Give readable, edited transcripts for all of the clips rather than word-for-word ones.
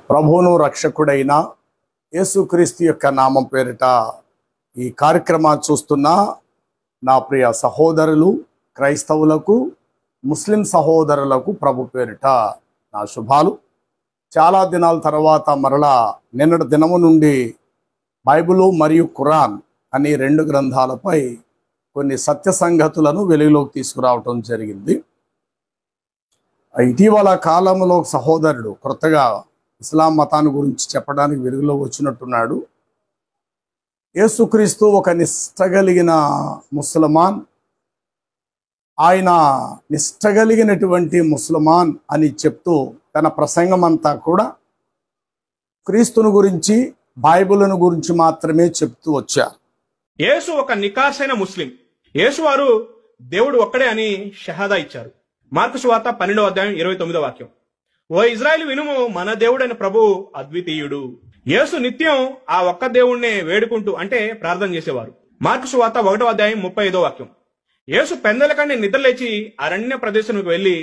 ప్రభువును రక్షకుడైన యేసుక్రీస్తు యొక్క నామం పేరిట ఈ కార్యక్రమాన్ని చూస్తున్న నా ప్రియ సహోదరులు క్రైస్తవులకు ముస్లిం సహోదరులకు ప్రభు పేరిట నా శుభాలు. చాలా దినాల తర్వాత మరలా నిన్నటి దినము నుండి బైబిలు మరియు ఖురాన్ అనే రెండు గ్రంథాలపై కొన్ని సత్య సంగతులను వెలుగులోకి తీసుకురావటం జరిగింది. ఇటీవల కాలంలో సహోదరుడు కొత్తగా ఇస్లాం మతాన్ని గురించి చెప్పడానికి వెలుగులో వచ్చినట్టున్నాడు. యేసుక్రీస్తు ఒక నిష్ఠగలిగిన ముస్లిమాన్, ఆయన నిష్ఠగలిగినటువంటి ముస్లిమాన్ అని చెప్తూ తన ప్రసంగం అంతా కూడా క్రీస్తుని గురించి బైబిలును గురించి మాత్రమే చెప్తూ వచ్చారు. యేసు ఒక నికార్సైన ముస్లిం. యేసు వారు దేవుడు ఒక్కడే అని షహాదా ఇచ్చారు. మార్కు సువార్త 12వ అధ్యాయం 29వ వాక్యం. ఓ ఇజ్రాయేల్ వినుము, మన దేవుడైన ప్రభువు అద్వితీయుడు. యేసు నిత్యం ఆ ఒక్క దేవుణ్ణే వేడుకుంటూ అంటే ప్రార్థన చేసేవారు. మార్కు సువార్త 1వ అధ్యాయం 35వ వాక్యం. యేసు పెందల కంటే నిద్రలేచి అరణ్య ప్రదేశానికి వెళ్లి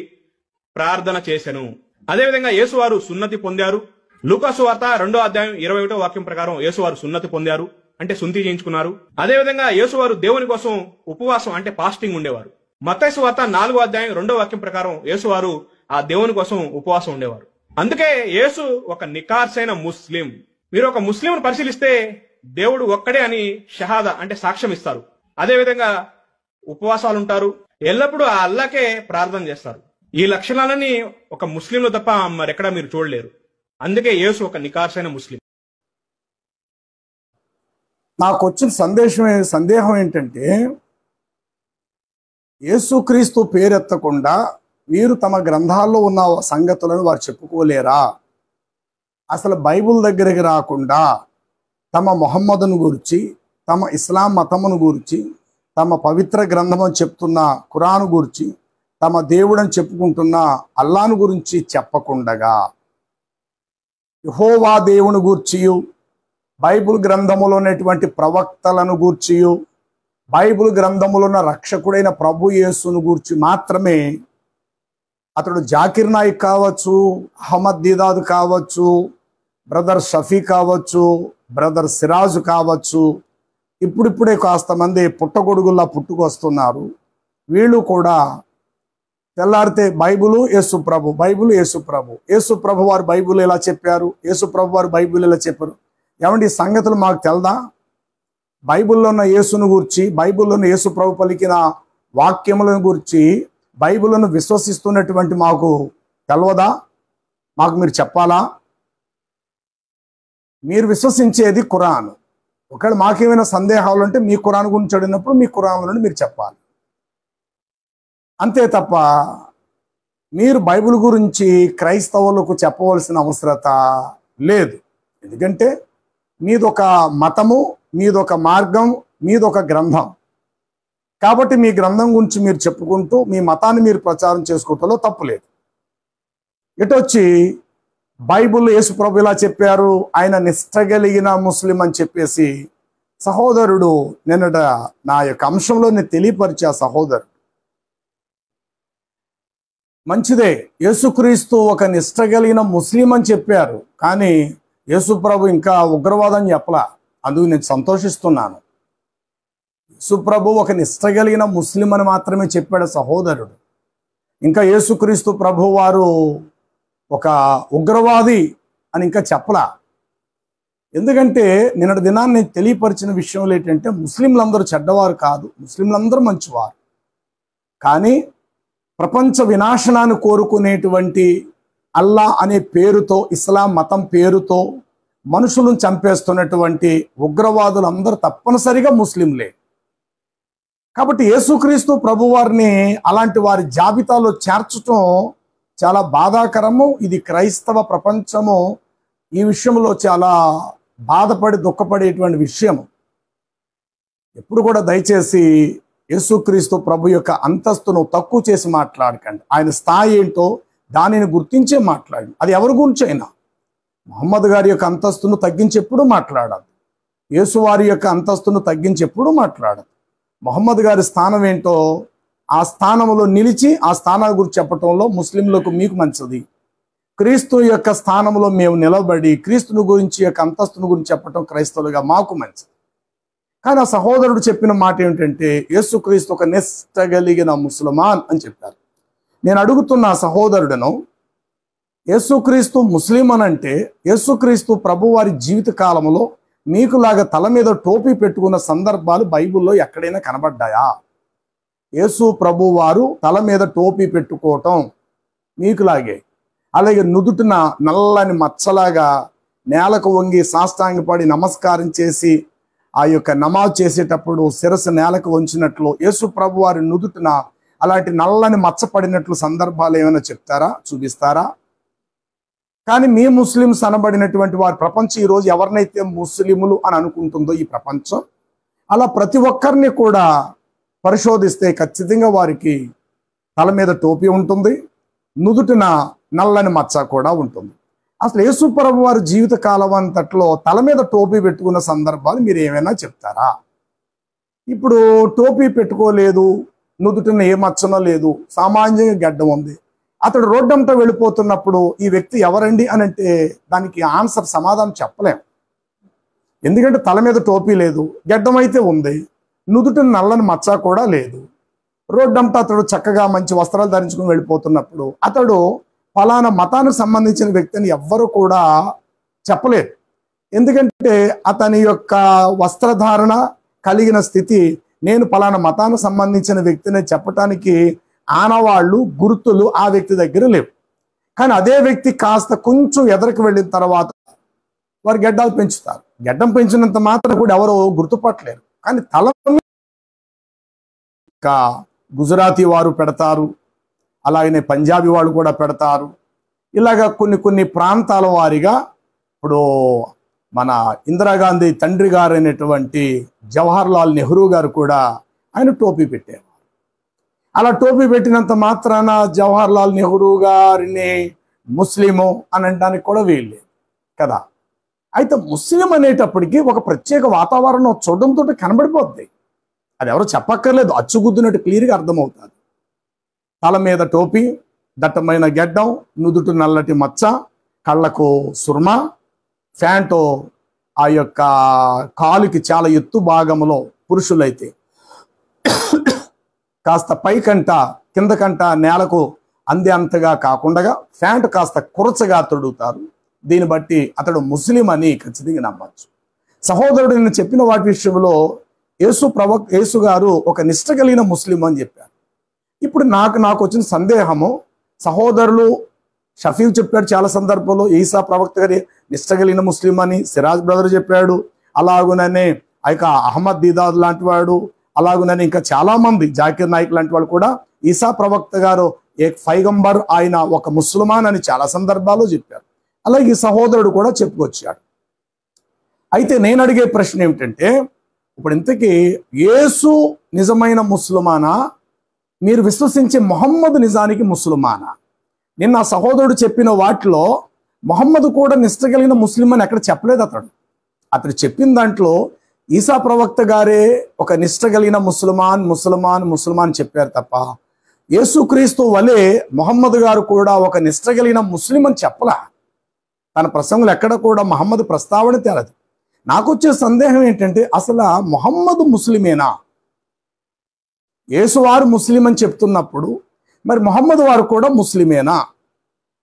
ప్రార్థన చేసెను. అదేవిధంగా యేసు వారు సున్నతి పొందారు. లూకా సువార్త 2వ అధ్యాయం 21వ వాక్యం ప్రకారం యేసు వారు సున్నతి పొందారు అంటే సుంతి చేయించుకున్నారు. అదేవిధంగా యేసు వారు దేవుని కోసం ఉపవాసం అంటే ఫాస్టింగ్ ఉండేవారు. మత్తయి సువార్త 4వ అధ్యాయం 2వ వాక్యం ప్రకారం యేసు వారు ఆ దేవుని కోసం ఉపవాసం ఉండేవారు. అందుకే యేసు ఒక నికార్సైన ముస్లిం. మీరు ఒక ముస్లింను పరిశీలిస్తే దేవుడు ఒక్కడే అని షహాదా అంటే సాక్ష్యం ఇస్తారు. అదేవిధంగా ఉపవాసాలు ఉంటారు, ఎల్లప్పుడూ ఆ అల్లాకే ప్రార్థన చేస్తారు. ఈ లక్షణాలని ఒక ముస్లింలో తప్ప మరెక్కడా మీరు చూడలేరు. అందుకే యేసు ఒక నికార్సైన ముస్లిం. నాకు వచ్చిన సందేహం ఏంటంటే, యేసుక్రీస్తు పేరెత్తకుండా వీరు తమ గ్రంథాల్లో ఉన్న సంగతులను వారు చెప్పుకోలేరా? అసలు బైబిల్ దగ్గరికి రాకుండా తమ మొహమ్మదును గురించి, తమ ఇస్లాం మతమును గురించి, తమ పవిత్ర గ్రంథమని చెప్తున్న ఖురాను గురించి, తమ దేవుడని చెప్పుకుంటున్న అల్లాను గురించి చెప్పకుండగా యెహోవా దేవుని గూర్చియు, బైబిల్ గ్రంథములో ఉన్నటువంటి ప్రవక్తలను గూర్చియు, బైబిల్ గ్రంథములో ఉన్న రక్షకుడైన ప్రభు యేసును గూర్చి మాత్రమే అతడు జాకిర్ నాయక్ కావచ్చు, అహ్మద్ దీదాద్ కావచ్చు, బ్రదర్ షఫీ కావచ్చు, బ్రదర్ సిరాజు కావచ్చు, ఇప్పుడిప్పుడే కాస్త మంది పుట్టగొడుగుల్లా పుట్టుకొస్తున్నారు. వీళ్ళు కూడా తెల్లారితే బైబిలు యేసు ప్రభు, బైబిలు యేసు ప్రభు, యేసు ప్రభు వారు బైబిల్ ఎలా చెప్పారు, యేసు ప్రభు వారు బైబిల్ ఎలా చెప్పారు. ఏమంటే ఈ సంగతులు మాకు తెలదా? బైబిల్లో ఉన్న యేసును గురించి, బైబిల్లో ఉన్న యేసు ప్రభు పలికిన వాక్యములను గురించి, బైబిల్ను విశ్వసిస్తున్నటువంటి మాకు తెలవదా? మాకు మీరు చెప్పాలా? మీరు విశ్వసించేది ఖురాన్. ఒకవేళ మాకేమైనా సందేహాలు ఉంటే మీ ఖురాన్ గురించి అడిగినప్పుడు మీ ఖురాన్ నుండి మీరు చెప్పాలి. అంతే తప్ప మీరు బైబిల్ గురించి క్రైస్తవులకు చెప్పవలసిన అవసరత లేదు. ఎందుకంటే మీదొక మతము, మీదొక మార్గం, మీదొక గ్రంథం. కాబట్టి మీ గ్రంథం గురించి మీరు చెప్పుకుంటూ మీ మతాన్ని మీరు ప్రచారం చేసుకోవటంలో తప్పు లేదు. ఇటొచ్చి బైబిల్ యేసు ప్రభు ఇలా చెప్పారు, ఆయన నిష్ఠగలిగిన ముస్లిం అని చెప్పేసి సహోదరుడు నిన్నట నా యొక్క అంశంలో నేను తెలియపరిచే సహోదరుడు మంచిదే, యేసుక్రీస్తు ఒక నిష్ఠగలిగిన ముస్లిం అని చెప్పారు. కానీ యేసు ప్రభు ఇంకా ఉగ్రవాదం చెప్పలా. అందుకు నేను సంతోషిస్తున్నాను. యేసు ప్రభు ఒక నిష్ఠగలిగిన ముస్లిం అని మాత్రమే చెప్పాడు సహోదరుడు. ఇంకా యేసుక్రీస్తు ప్రభు వారు ఒక ఉగ్రవాది అని ఇంకా చెప్పలా. ఎందుకంటే నిన్నటి దినాన్ని నేను తెలియపరిచిన విషయంలో ఏంటంటే, ముస్లింలందరూ చెడ్డవారు కాదు, ముస్లింలందరూ మంచివారు. కానీ ప్రపంచ వినాశనాన్ని కోరుకునేటువంటి అల్లా అనే పేరుతో, ఇస్లాం మతం పేరుతో మనుషులను చంపేస్తున్నటువంటి ఉగ్రవాదులందరూ తప్పనిసరిగా ముస్లింలే. కాబట్టి యేసుక్రీస్తు ప్రభువారిని అలాంటి వారి జాబితాలో చేర్చటం చాలా బాధాకరము. ఇది క్రైస్తవ ప్రపంచము ఈ విషయంలో చాలా బాధపడి దుఃఖపడేటువంటి విషయము. ఎప్పుడు కూడా దయచేసి యేసుక్రీస్తు ప్రభు యొక్క అంతస్తును తక్కువ చేసి మాట్లాడకండి. ఆయన స్థాయి ఏంటో దానిని గుర్తించే మాట్లాడండి. అది ఎవరి గురించి అయినా. మహమ్మద్ గారి యొక్క అంతస్తును తగ్గించెప్పుడు మాట్లాడాలి, యేసు వారి యొక్క అంతస్తును తగ్గించెప్పుడు మాట్లాడాలి. మహమ్మద్ గారి స్థానం ఏంటో ఆ స్థానంలో నిలిచి ఆ స్థానాల గురించి చెప్పటంలో ముస్లింలకు మీకు మంచిది, క్రీస్తు యొక్క స్థానంలో మేము నిలబడి క్రీస్తుని గురించి యొక్క అంతస్తుని గురించి చెప్పటం క్రైస్తవులుగా మాకు మంచిది. కానీ ఆ సహోదరుడు చెప్పిన మాట ఏమిటంటే యేసుక్రీస్తు ఒక నిష్ట కలిగిన ముస్లిమాన్ అని చెప్పారు. నేను అడుగుతున్న ఆ సహోదరుడను, యేసుక్రీస్తు ముస్లిం అని అంటే యేసుక్రీస్తు ప్రభువారి జీవిత కాలంలో మీకులాగా తల మీద టోపీ పెట్టుకున్న సందర్భాలు బైబిల్లో ఎక్కడైనా కనబడ్డాయా? యేసు ప్రభువారు తల మీద టోపీ పెట్టుకోవటం మీకులాగే, అలాగే నుదుటిన నల్లని మచ్చలాగా నేలకు వంగి సాష్టాంగపడి నమస్కారం చేసి ఆ యొక్క నమాజ్ చేసేటప్పుడు శిరస్సు నేలకు వంచినట్లు యేసు ప్రభు వారి నుదుటిన అలాంటి నల్లని మచ్చ పడినట్లు సందర్భాలు ఏమైనా చెప్తారా, చూపిస్తారా? కానీ మీ ముస్లిమ్స్ అనబడినటువంటి వారి ప్రపంచం ఈరోజు ఎవరినైతే ముస్లిములు అని అనుకుంటుందో ఈ ప్రపంచం, అలా ప్రతి ఒక్కరిని కూడా పరిశోధిస్తే ఖచ్చితంగా వారికి తల మీద టోపీ ఉంటుంది, నుదుటిన నల్లని మచ్చ కూడా ఉంటుంది. అసలు యేసు ప్రభు వారి జీవిత కాలం అంతట్లో తల మీద టోపీ పెట్టుకున్న సందర్భాలు మీరు ఏమైనా చెప్తారా? ఇప్పుడు టోపీ పెట్టుకోలేదు, నుదుటిన ఏ మచ్చనో లేదు, సామాన్యంగా గడ్డం ఉంది, అతడు రోడ్డంతా వెళ్ళిపోతున్నప్పుడు ఈ వ్యక్తి ఎవరండి అని అంటే దానికి ఆన్సర్ సమాధానం చెప్పలేం. ఎందుకంటే తల మీద టోపీ లేదు, గడ్డం అయితే ఉంది, నుదుటిన నల్లని మచ్చ కూడా లేదు. రోడ్డంతా అతడు చక్కగా మంచి వస్త్రాలు ధరించుకుని వెళ్ళిపోతున్నప్పుడు అతడు ఫలానా మతానికి సంబంధించిన వ్యక్తిని ఎవ్వరు కూడా చెప్పలేరు. ఎందుకంటే అతని యొక్క వస్త్రధారణ కలిగిన స్థితి నేను ఫలానా మతానికి సంబంధించిన వ్యక్తిని చెప్పటానికి ఆనవాళ్ళు గుర్తులు ఆ వ్యక్తి దగ్గర లేవు. కానీ అదే వ్యక్తి కాస్త కొంచెం ఎదరికి వెళ్ళిన తర్వాత వారు గడ్డాలు పెంచుతారు. గడ్డం పెంచినంత మాత్రం కూడా ఎవరో గుర్తుపట్టలేరు. కానీ తల గుజరాతీ వారు పెడతారు, అలాగనే పంజాబీ వాళ్ళు కూడా పెడతారు. ఇలాగా కొన్ని ప్రాంతాల వారిగా ఇప్పుడు మన ఇందిరాగాంధీ తండ్రి గారు అయినటువంటి జవహర్లాల్ నెహ్రూ గారు కూడా ఆయన టోపీ పెట్టారు. అలా టోపీ పెట్టినంత మాత్రాన జవహర్లాల్ నెహ్రూ గారిని ముస్లిము అని అనడానికి కూడా వీళ్ళు కదా. అయితే ముస్లిం అనేటప్పటికీ ఒక ప్రత్యేక వాతావరణం చూడడంతో కనబడిపోద్ది. అది ఎవరో చెప్పక్కర్లేదు, అచ్చుగుద్దునట్టు క్లియర్గా అర్థమవుతుంది. తల మీద టోపీ, దట్టమైన గెడ్డం, నుదుటు నల్లటి మచ్చ, కళ్ళకు సుర్మా, ఫ్యాంటు ఆ యొక్క కాలుకి చాలా ఎత్తు భాగంలో పురుషులైతే కాస్త పైకంట కిందకంట నేలకు అందే అంతగా కాకుండా ఫ్యాంట్ కాస్త కురచగా తొడుగుతారు. దీన్ని బట్టి అతడు ముస్లిం అని ఖచ్చితంగా నమ్మచ్చు. సహోదరుడు నేను చెప్పిన వాటి విషయంలో యేసు గారు ఒక నిష్ట కలిగిన ముస్లిం అని చెప్పారు. ఇప్పుడు నాకు వచ్చిన సందేహము, సహోదరులు షఫీల్ చెప్పాడు చాలా సందర్భంలో, ఈసా ప్రవక్త గారి నిష్ట కలిగిన ముస్లిం అని సిరాజ్ బ్రదర్ చెప్పాడు, అలాగుననే ఇక అహ్మద్ దీదాద్ లాంటి వాడు, అలాగునని ఇంకా చాలా మంది జాకిర్ నాయక్ లాంటి వాళ్ళు కూడా ఈసా ప్రవక్త గారు ఏక్ పైగంబర్, ఆయన ఒక ముస్లిమాన్ అని చాలా సందర్భాల్లో చెప్పారు. అలాగే ఈ సహోదరుడు కూడా చెప్పుకొచ్చాడు. అయితే నేను అడిగే ప్రశ్న ఏమిటంటే, ఇప్పుడు ఇంతకీ యేసు నిజమైన ముస్లిమానా, మీరు విశ్వసించే మొహమ్మద్ నిజానికి ముస్లిమానా? నిన్న ఆ సహోదరుడు చెప్పిన వాటిలో మొహమ్మద్ కూడా నిష్ట కలిగిన ముస్లిం అని ఎక్కడ చెప్పలేదు. అతడు చెప్పిన దాంట్లో ఈసా ప్రవక్త గారే ఒక నిష్ట కలిగిన ముస్లిమాన్ చెప్పారు తప్ప యేసుక్రీస్తు వలె మొహమ్మద్ గారు కూడా ఒక నిష్ట కలిగిన ముస్లిం అని చెప్పలా. తన ప్రసంగంలో ఎక్కడ కూడా మహమ్మద్ ప్రస్తావన తేలదు. నాకు వచ్చే సందేహం ఏంటంటే, అసలు మొహమ్మద్ ముస్లిమేనా? యేసువారు ముస్లిం అని చెప్తున్నప్పుడు మరి మొహమ్మద్ వారు కూడా ముస్లిమేనా?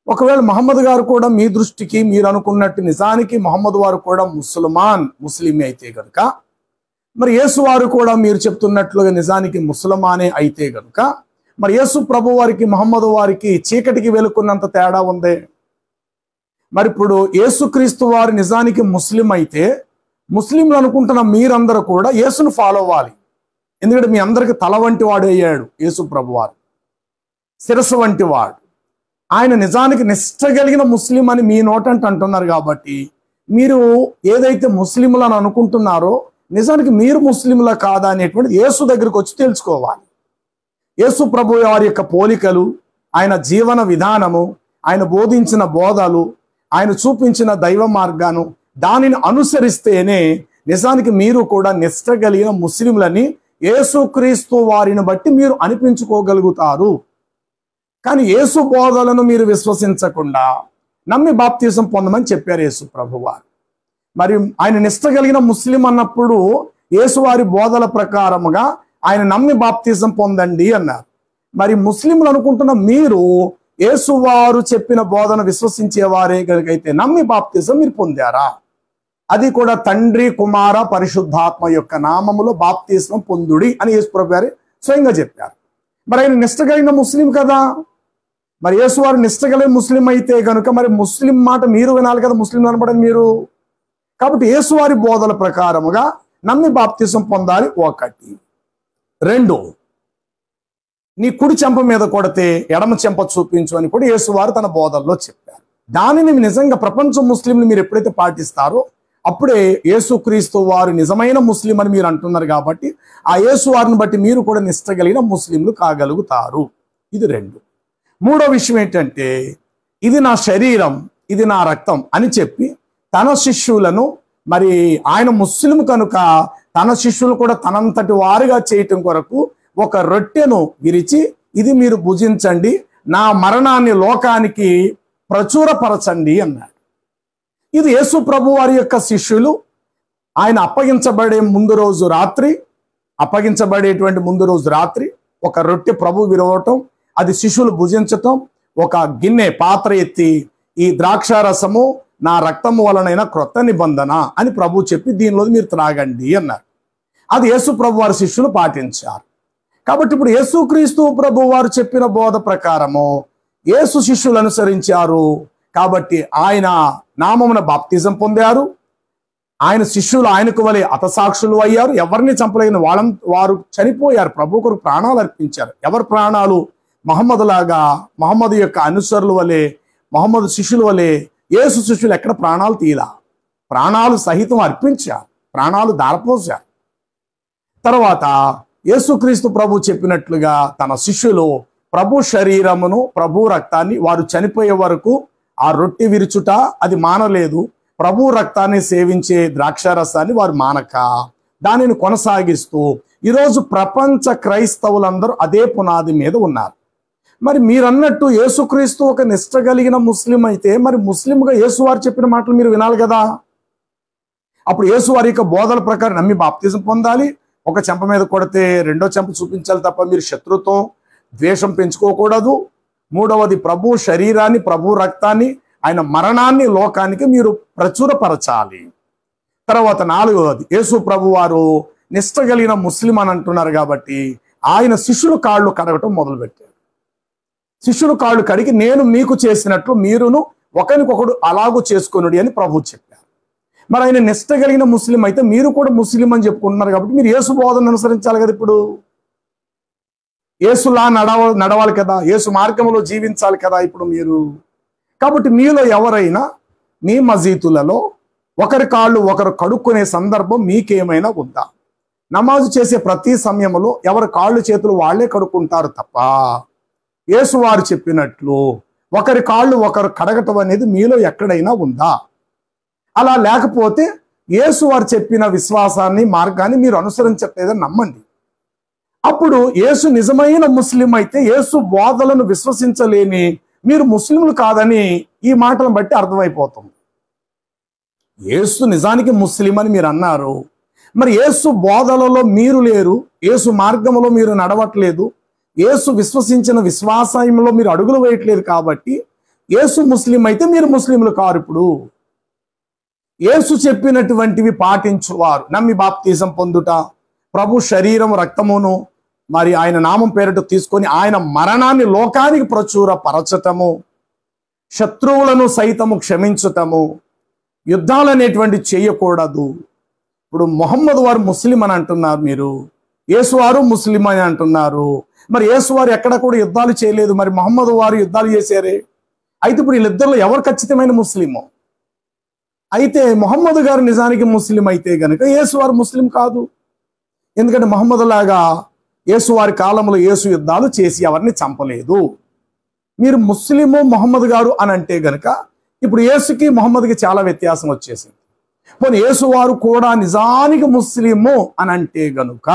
ఒకవేళ మొహమ్మద్ గారు కూడా మీ దృష్టికి మీరు అనుకున్నట్టు నిజానికి మొహమ్మద్ వారు కూడా ముస్లిమే అయితే గనుక, మరి యేసు వారు కూడా మీరు చెప్తున్నట్లుగా నిజానికి ముస్లిమానే అయితే గనుక, మరి యేసు ప్రభు వారికి మొహమ్మద్ వారికి చీకటికి వెలుకున్నంత తేడా ఉంది. మరి ఇప్పుడు యేసుక్రీస్తు వారు నిజానికి ముస్లిం అయితే, ముస్లింలు అనుకుంటున్న మీరందరూ కూడా యేసును ఫాలో అవ్వాలి. ఎందుకంటే మీ అందరికి తల వంటి వాడు అయ్యాడు యేసు ప్రభు వారు, శిరస్సు వంటి వాడు. ఆయన నిజానికి నిష్ట కలిగిన ముస్లిం అని మీ నోటంటే అంటున్నారు. కాబట్టి మీరు ఏదైతే ముస్లింలు అని అనుకుంటున్నారో నిజానికి మీరు ముస్లింలా కాదా అనేటువంటి యేసు దగ్గరికి వచ్చి తెలుసుకోవాలి. యేసు ప్రభు వారి యొక్క పోలికలు, ఆయన జీవన విధానము, ఆయన బోధించిన బోధలు, ఆయన చూపించిన దైవ మార్గాను దానిని అనుసరిస్తేనే నిజానికి మీరు కూడా నిష్ట కలిగిన ముస్లింలని యేసుక్రీస్తు వారిని బట్టి మీరు అనిపించుకోగలుగుతారు. కానీ యేసు బోధలను మీరు విశ్వసించకుండా నమ్మి బాప్తిజం పొందమని చెప్పారు యేసు ప్రభువారు. మరి ఆయన నిష్ట కలిగిన ముస్లిం అన్నప్పుడు యేసువారి బోధల ప్రకారముగా ఆయన నమ్మి బాప్తిజం పొందండి అన్నారు. మరి ముస్లింలు అనుకుంటున్న మీరు యేసువారు చెప్పిన బోధన విశ్వసించేవారే కనుకైతే నమ్మి బాప్తిజం మీరు పొందారా? అది కూడా తండ్రి కుమార పరిశుద్ధాత్మ యొక్క నామములో బాప్తిజం పొందుడి అని యేసు ప్రభు గారు స్వయంగా చెప్పారు. మరి ఆయన నిష్ట కలిగిన ముస్లిం కదా. మరి యేసువారు నిష్ట కలిగిన ముస్లిం అయితే కనుక మరి ముస్లిం మాట మీరు వినాలి కదా, ముస్లిం అనబడని మీరు. కాబట్టి యేసువారి బోధల ప్రకారముగా నమ్మి బాప్తిజం పొందాలి ఒకటి. రెండు, నీ కుడి చెంప మీద కొడితే ఎడమ చెంప చూపించు అని కూడా యేసువారు తన బోధల్లో చెప్పారు. దానిని నిజంగా ప్రపంచ ముస్లింలు మీరు ఎప్పుడైతే పాటిస్తారో అప్పుడే యేసుక్రీస్తు వారు నిజమైన ముస్లిం అని మీరు అంటున్నారు. కాబట్టి ఆ యేసువారిని బట్టి మీరు కూడా నిష్ట కలిగిన ముస్లింలు కాగలుగుతారు. ఇది రెండు. మూడో విషయం ఏంటంటే, ఇది నా శరీరం, ఇది నా రక్తం అని చెప్పి తన శిష్యులను, మరి ఆయన ముస్లిం కనుక తన శిష్యులు కూడా తనంతటి వారుగా చేయటం కొరకు ఒక రొట్టెను విరిచి, ఇది మీరు భుజించండి, నా మరణాన్ని లోకానికి ప్రచురపరచండి అన్నాడు. ఇది యేసు ప్రభు వారి యొక్క శిష్యులు ఆయన అప్పగించబడేటువంటి ముందు రోజు రాత్రి ఒక రొట్టె ప్రభు విరవటం, అది శిష్యులు భుజించటం, ఒక గిన్నె పాత్ర ఎత్తి ఈ ద్రాక్షారసము నా రక్తము వలనైన క్రొత్త నిబంధన అని ప్రభు చెప్పి దీనిలో మీరు త్రాగండి అన్నారు. అది యేసు ప్రభు వారి శిష్యులు పాటించారు. కాబట్టి ఇప్పుడు యేసుక్రీస్తు ప్రభు వారు చెప్పిన బోధ ప్రకారము యేసు శిష్యులు అనుసరించారు. కాబట్టి ఆయన నామమున బాప్తిజం పొందారు. ఆయన శిష్యులు ఆయనకు వలె హతసాక్షులు అయ్యారు. ఎవరిని చంపలేని వారు చనిపోయారు, ప్రభు కొరకు ప్రాణాలు అర్పించారు. ఎవరి ప్రాణాలు? మహమ్మద్ లాగా, మహమ్మద్ యొక్క అనుసరుల వలె, మహమ్మద్ శిష్యుల వలె యేసు శిష్యులు ఎక్కడ ప్రాణాలు తీయలా, ప్రాణాలు సహితం అర్పించారు, ప్రాణాలు దారపోసారు. తర్వాత యేసుక్రీస్తు ప్రభు చెప్పినట్లుగా తన శిష్యులు ప్రభు శరీరమును ప్రభు రక్తాన్ని వారు చనిపోయే వరకు ఆ రొట్టె విరుచుట అది మానలేదు. ప్రభు రక్తాన్ని సేవించే ద్రాక్షారసాన్ని వారు మానక దానిని కొనసాగిస్తూ ఈరోజు ప్రపంచ క్రైస్తవులందరూ అదే పునాది మీద ఉన్నారు. మరి మీరన్నట్టు యేసుక్రీస్తు ఒక నిష్ట కలిగిన ముస్లిం అయితే మరి ముస్లింగా యేసువారు చెప్పిన మాటలు మీరు వినాలి కదా. అప్పుడు యేసువారి యొక్క బోధల ప్రకారం నమ్మి బాప్తిజం పొందాలి. ఒక చెంప మీద కొడితే రెండో చెంప చూపించాలి తప్ప మీరు శత్రుత్వం ద్వేషం పెంచుకోకూడదు. మూడవది ప్రభు శరీరాన్ని ప్రభు రక్తాన్ని ఆయన మరణాన్ని లోకానికి మీరు ప్రచురపరచాలి. తర్వాత నాలుగవది యేసు ప్రభు వారు నిష్ట కలిగిన ముస్లిం అని అంటున్నారు కాబట్టి ఆయన శిష్యుల కాళ్ళు కడగటం మొదలుపెట్టారు. శిష్యుల కాళ్ళు కడిగి నేను మీకు చేసినట్లు మీరును ఒకరికొకడు అలాగూ చేసుకొనుడి అని ప్రభు చెప్పారు. మరి ఆయన నిష్ట కలిగిన ముస్లిం అయితే మీరు కూడా ముస్లిం అని చెప్పుకుంటున్నారు కాబట్టి మీరు యేసు బోధన అనుసరించాలి కదా. ఇప్పుడు యేసులా నడవాలి కదా, యేసు మార్గంలో జీవించాలి కదా ఇప్పుడు మీరు. కాబట్టి మీలో ఎవరైనా మీ మజీతులలో ఒకరి కాళ్ళు ఒకరు కడుక్కునే సందర్భం మీకేమైనా ఉందా? నమాజు చేసే ప్రతి సమయంలో ఎవరి కాళ్ళు చేతులు వాళ్ళే కడుక్కుంటారు తప్ప యేసు వారు చెప్పినట్లు ఒకరి కాళ్ళు ఒకరు కడగటం అనేది మీలో ఎక్కడైనా ఉందా? అలా లేకపోతే యేసు వారు చెప్పిన విశ్వాసాన్ని మార్గాన్ని మీరు అనుసరించట్లేదని నమ్మండి. అప్పుడు యేసు నిజమైన ముస్లిం అయితే యేసు బోధలను విశ్వసించలేని మీరు ముస్లింలు కాదని ఈ మాటలను బట్టి అర్థమైపోతుంది. యేసు నిజానికి ముస్లిం అని మీరు అన్నారు, మరి యేసు బోధలలో మీరు లేరు, యేసు మార్గంలో మీరు నడవట్లేదు, యేసు విశ్వసించిన విశ్వాసంలో మీరు అడుగులు వేయట్లేదు. కాబట్టి యేసు ముస్లిం అయితే మీరు ముస్లింలు కారు. ఇప్పుడు యేసు చెప్పినటువంటివి పాటించువారు నమ్మి బాప్తిజం పొందుట, ప్రభు శరీరం రక్తమును మరి ఆయన నామం పేరిట తీసుకొని ఆయన మరణాన్ని లోకానికి ప్రచురపరచటము, శత్రువులను సైతము క్షమించటము, యుద్ధాలు అనేటువంటి చేయకూడదు. ఇప్పుడు మొహమ్మద్ వారు ముస్లిం అని అంటున్నారు, మీరు యేసువారు ముస్లిం అని అంటున్నారు. మరి యేసువారు ఎక్కడ కూడా యుద్ధాలు చేయలేదు, మరి మొహమ్మద్ వారు యుద్ధాలు చేశారే. అయితే ఇప్పుడు వీళ్ళిద్దరిలో ఎవరు ఖచ్చితమైన ముస్లిము? అయితే మొహమ్మద్ గారు నిజానికి ముస్లిం అయితే గనుక యేసువారు ముస్లిం కాదు. ఎందుకంటే మొహమ్మద్ లాగా యేసువారి కాలంలో యేసు యుద్ధాలు చేసి ఎవరిని చంపలేదు. మీరు ముస్లిము మొహమ్మద్ గారు అని అంటే గనుక ఇప్పుడు యేసుకి మొహమ్మద్కి చాలా వ్యత్యాసం వచ్చేసింది. పోనీ యేసువారు కూడా నిజానికి ముస్లిము అని అంటే గనుక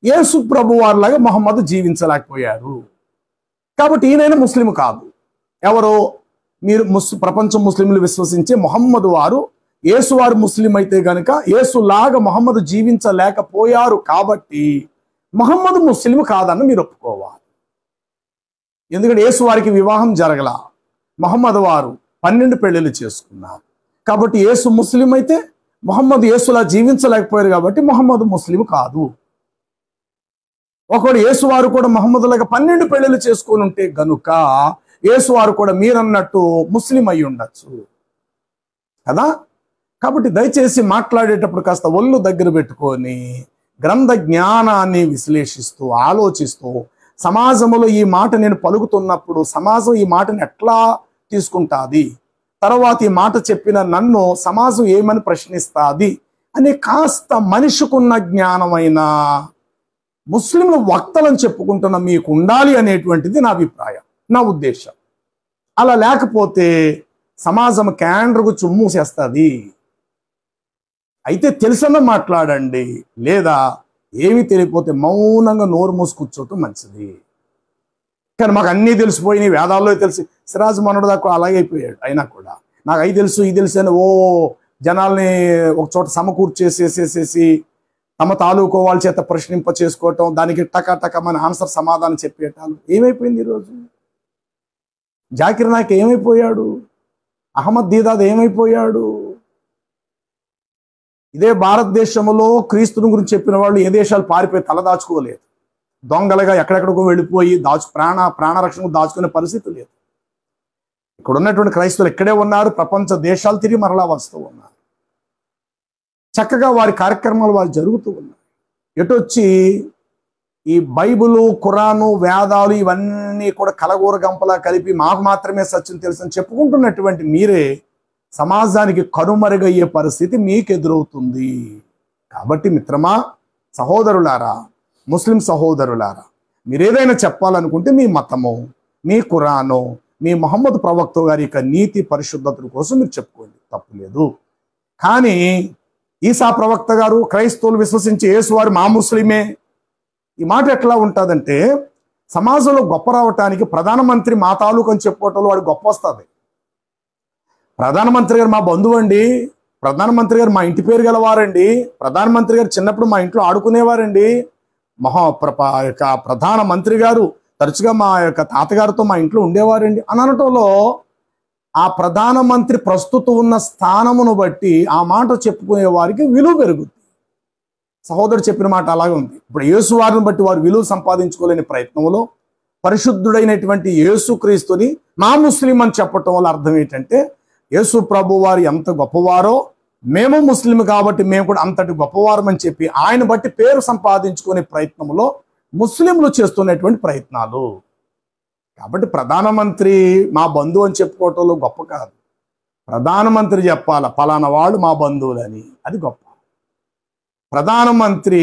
యేసు ప్రభు వారిలాగా మొహమ్మద్ జీవించలేకపోయారు. కాబట్టి ఈయనైనా ముస్లిం కాదు. ఎవరో మీరు ప్రపంచ ముస్లింలు విశ్వసించే మొహమ్మద్ వారు యేసు వారు ముస్లిం అయితే గనుక యేసులాగా మొహమ్మద్ జీవించలేకపోయారు కాబట్టి మొహమ్మద్ ముస్లిం కాదని మీరు ఒప్పుకోవాలి. ఎందుకంటే యేసు వారికి వివాహం జరగల, మొహమ్మద్ వారు 12 పెళ్లిళ్ళు చేసుకున్నారు. కాబట్టి యేసు ముస్లిం అయితే మొహమ్మద్ యేసులా జీవించలేకపోయారు కాబట్టి మొహమ్మద్ ముస్లిం కాదు. ఒకడు యేసు వారు కూడా మొహమ్మద్లాగా 12 పెళ్లిళ్ళు చేసుకొని ఉంటే గనుక యేసు వారు కూడా మీరన్నట్టు ముస్లిం అయి ఉండొచ్చు కదా. కాబట్టి దయచేసి మాట్లాడేటప్పుడు కాస్త ఒళ్ళు దగ్గర పెట్టుకొని గ్రంథ జ్ఞానాన్ని విశ్లేషిస్తూ ఆలోచిస్తూ సమాజంలో ఈ మాట నేను పలుకుతున్నప్పుడు సమాజం ఈ మాటని ఎట్లా తీసుకుంటాది, తర్వాత ఈ మాట చెప్పిన నన్ను సమాజం ఏమని ప్రశ్నిస్తాది అని కాస్త మనిషికున్న జ్ఞానమైన ముస్లింల వక్తలను చెప్పుకుంటున్న మీకు ఉండాలి అనేటువంటిది నా అభిప్రాయం, నా ఉద్దేశం. అలా లేకపోతే సమాజం క్యాండ్రకు చుమ్మూసేస్తుంది. అయితే తెలిసిన మాట్లాడండి, లేదా ఏమీ తెలియకపోతే మౌనంగా నోరు మూసి కూర్చోవటం మంచిది. కానీ మాకు అన్నీ తెలిసిపోయినాయి, వేదాల్లో తెలిసి సిరాజ్ మనోడు దాకా అలాగే అయిపోయాడు. అయినా కూడా నాకు అవి తెలుసు ఇది తెలుసు అని జనాల్ని ఒక చోట సమకూర్చేసేసేసి తమ తాలూకు వాళ్ళ చేత ప్రశ్నింప చేసుకోవటం, దానికి టకటకమైన ఆన్సర్ సమాధానం చెప్పేటాలు ఏమైపోయింది ఈరోజు. జాకిర్ నాయక్ ఏమైపోయాడు, అహ్మద్ దీదాద్ ఏమైపోయాడు. ఇదే భారతదేశంలో క్రీస్తుని గురించి చెప్పిన వాళ్ళు ఏ దేశాలు పారిపోయి తల దాచుకోలేదు, దొంగలుగా ఎక్కడెక్కడికో వెళ్ళిపోయి ప్రాణరక్షణకు దాచుకునే పరిస్థితి లేదు. ఇక్కడ ఉన్నటువంటి క్రైస్తవులు ఇక్కడే ఉన్నారు, ప్రపంచ దేశాలు తిరిగి మరలా వస్తూ ఉన్నారు. చక్కగా వారి కార్యక్రమాలు వారు జరుగుతూ ఉన్నాయి. ఎటొచ్చి ఈ బైబిలు, ఖురాను, వేదాలు ఇవన్నీ కూడా కలగూర గంపలా కలిపి మాకు మాత్రమే సత్యం తెలుసు అని చెప్పుకుంటున్నటువంటి మీరే సమాజానికి కనుమరుగయ్యే పరిస్థితి మీకు ఎదురవుతుంది. కాబట్టి మిత్రమా, సహోదరులారా, ముస్లిం సహోదరులారా, మీరేదైనా చెప్పాలనుకుంటే మీ మతము, మీ ఖురాను, మీ మహమ్మద్ ప్రవక్త గారి యొక్క నీతి పరిశుద్ధతల కోసం మీరు చెప్పుకోండి, తప్పులేదు. కానీ ఈసా ప్రవక్త గారు క్రైస్తవులు విశ్వసించే యేసువారు మా ముస్లిమే, ఈ మాట ఎట్లా ఉంటుందంటే సమాజంలో గొప్ప రావటానికి ప్రధానమంత్రి మా తాలూకు అని చెప్పుకోవటంలో వాడు గొప్ప వస్తుంది. ప్రధానమంత్రి గారు మా బంధువు అండి, ప్రధానమంత్రి గారు మా ఇంటి పేరు గలవారండి, ప్రధానమంత్రి గారు చిన్నప్పుడు మా ఇంట్లో ఆడుకునేవారండి, ప్రధానమంత్రి గారు తరచుగా మా యొక్క తాతగారితో మా ఇంట్లో ఉండేవారండి అని అనటంలో ఆ ప్రధానమంత్రి ప్రస్తుతం ఉన్న స్థానమును బట్టి ఆ మాట చెప్పుకునే వారికి విలువ పెరుగుతుంది. సహోదరుడు చెప్పిన మాట అలాగే ఉంది. ఇప్పుడు యేసు వారిని బట్టి వారు విలువ సంపాదించుకోలేని ప్రయత్నంలో పరిశుద్ధుడైనటువంటి యేసుక్రీస్తుని మా ముస్లిం అని చెప్పటం వల్ల అర్థం ఏంటంటే యేసు ప్రభు వారు ఎంత గొప్పవారో మేము ముస్లిం కాబట్టి మేము కూడా అంతటి గొప్పవారం అని చెప్పి ఆయన బట్టి పేరు సంపాదించుకునే ప్రయత్నంలో ముస్లింలు చేస్తున్నటువంటి ప్రయత్నాలు. కాబట్టి ప్రధానమంత్రి మా బంధువు అని చెప్పుకోవటంలో గొప్ప కాదు, ప్రధానమంత్రి చెప్పాల పలానా వాడు మా బంధువులని, అది గొప్ప. ప్రధానమంత్రి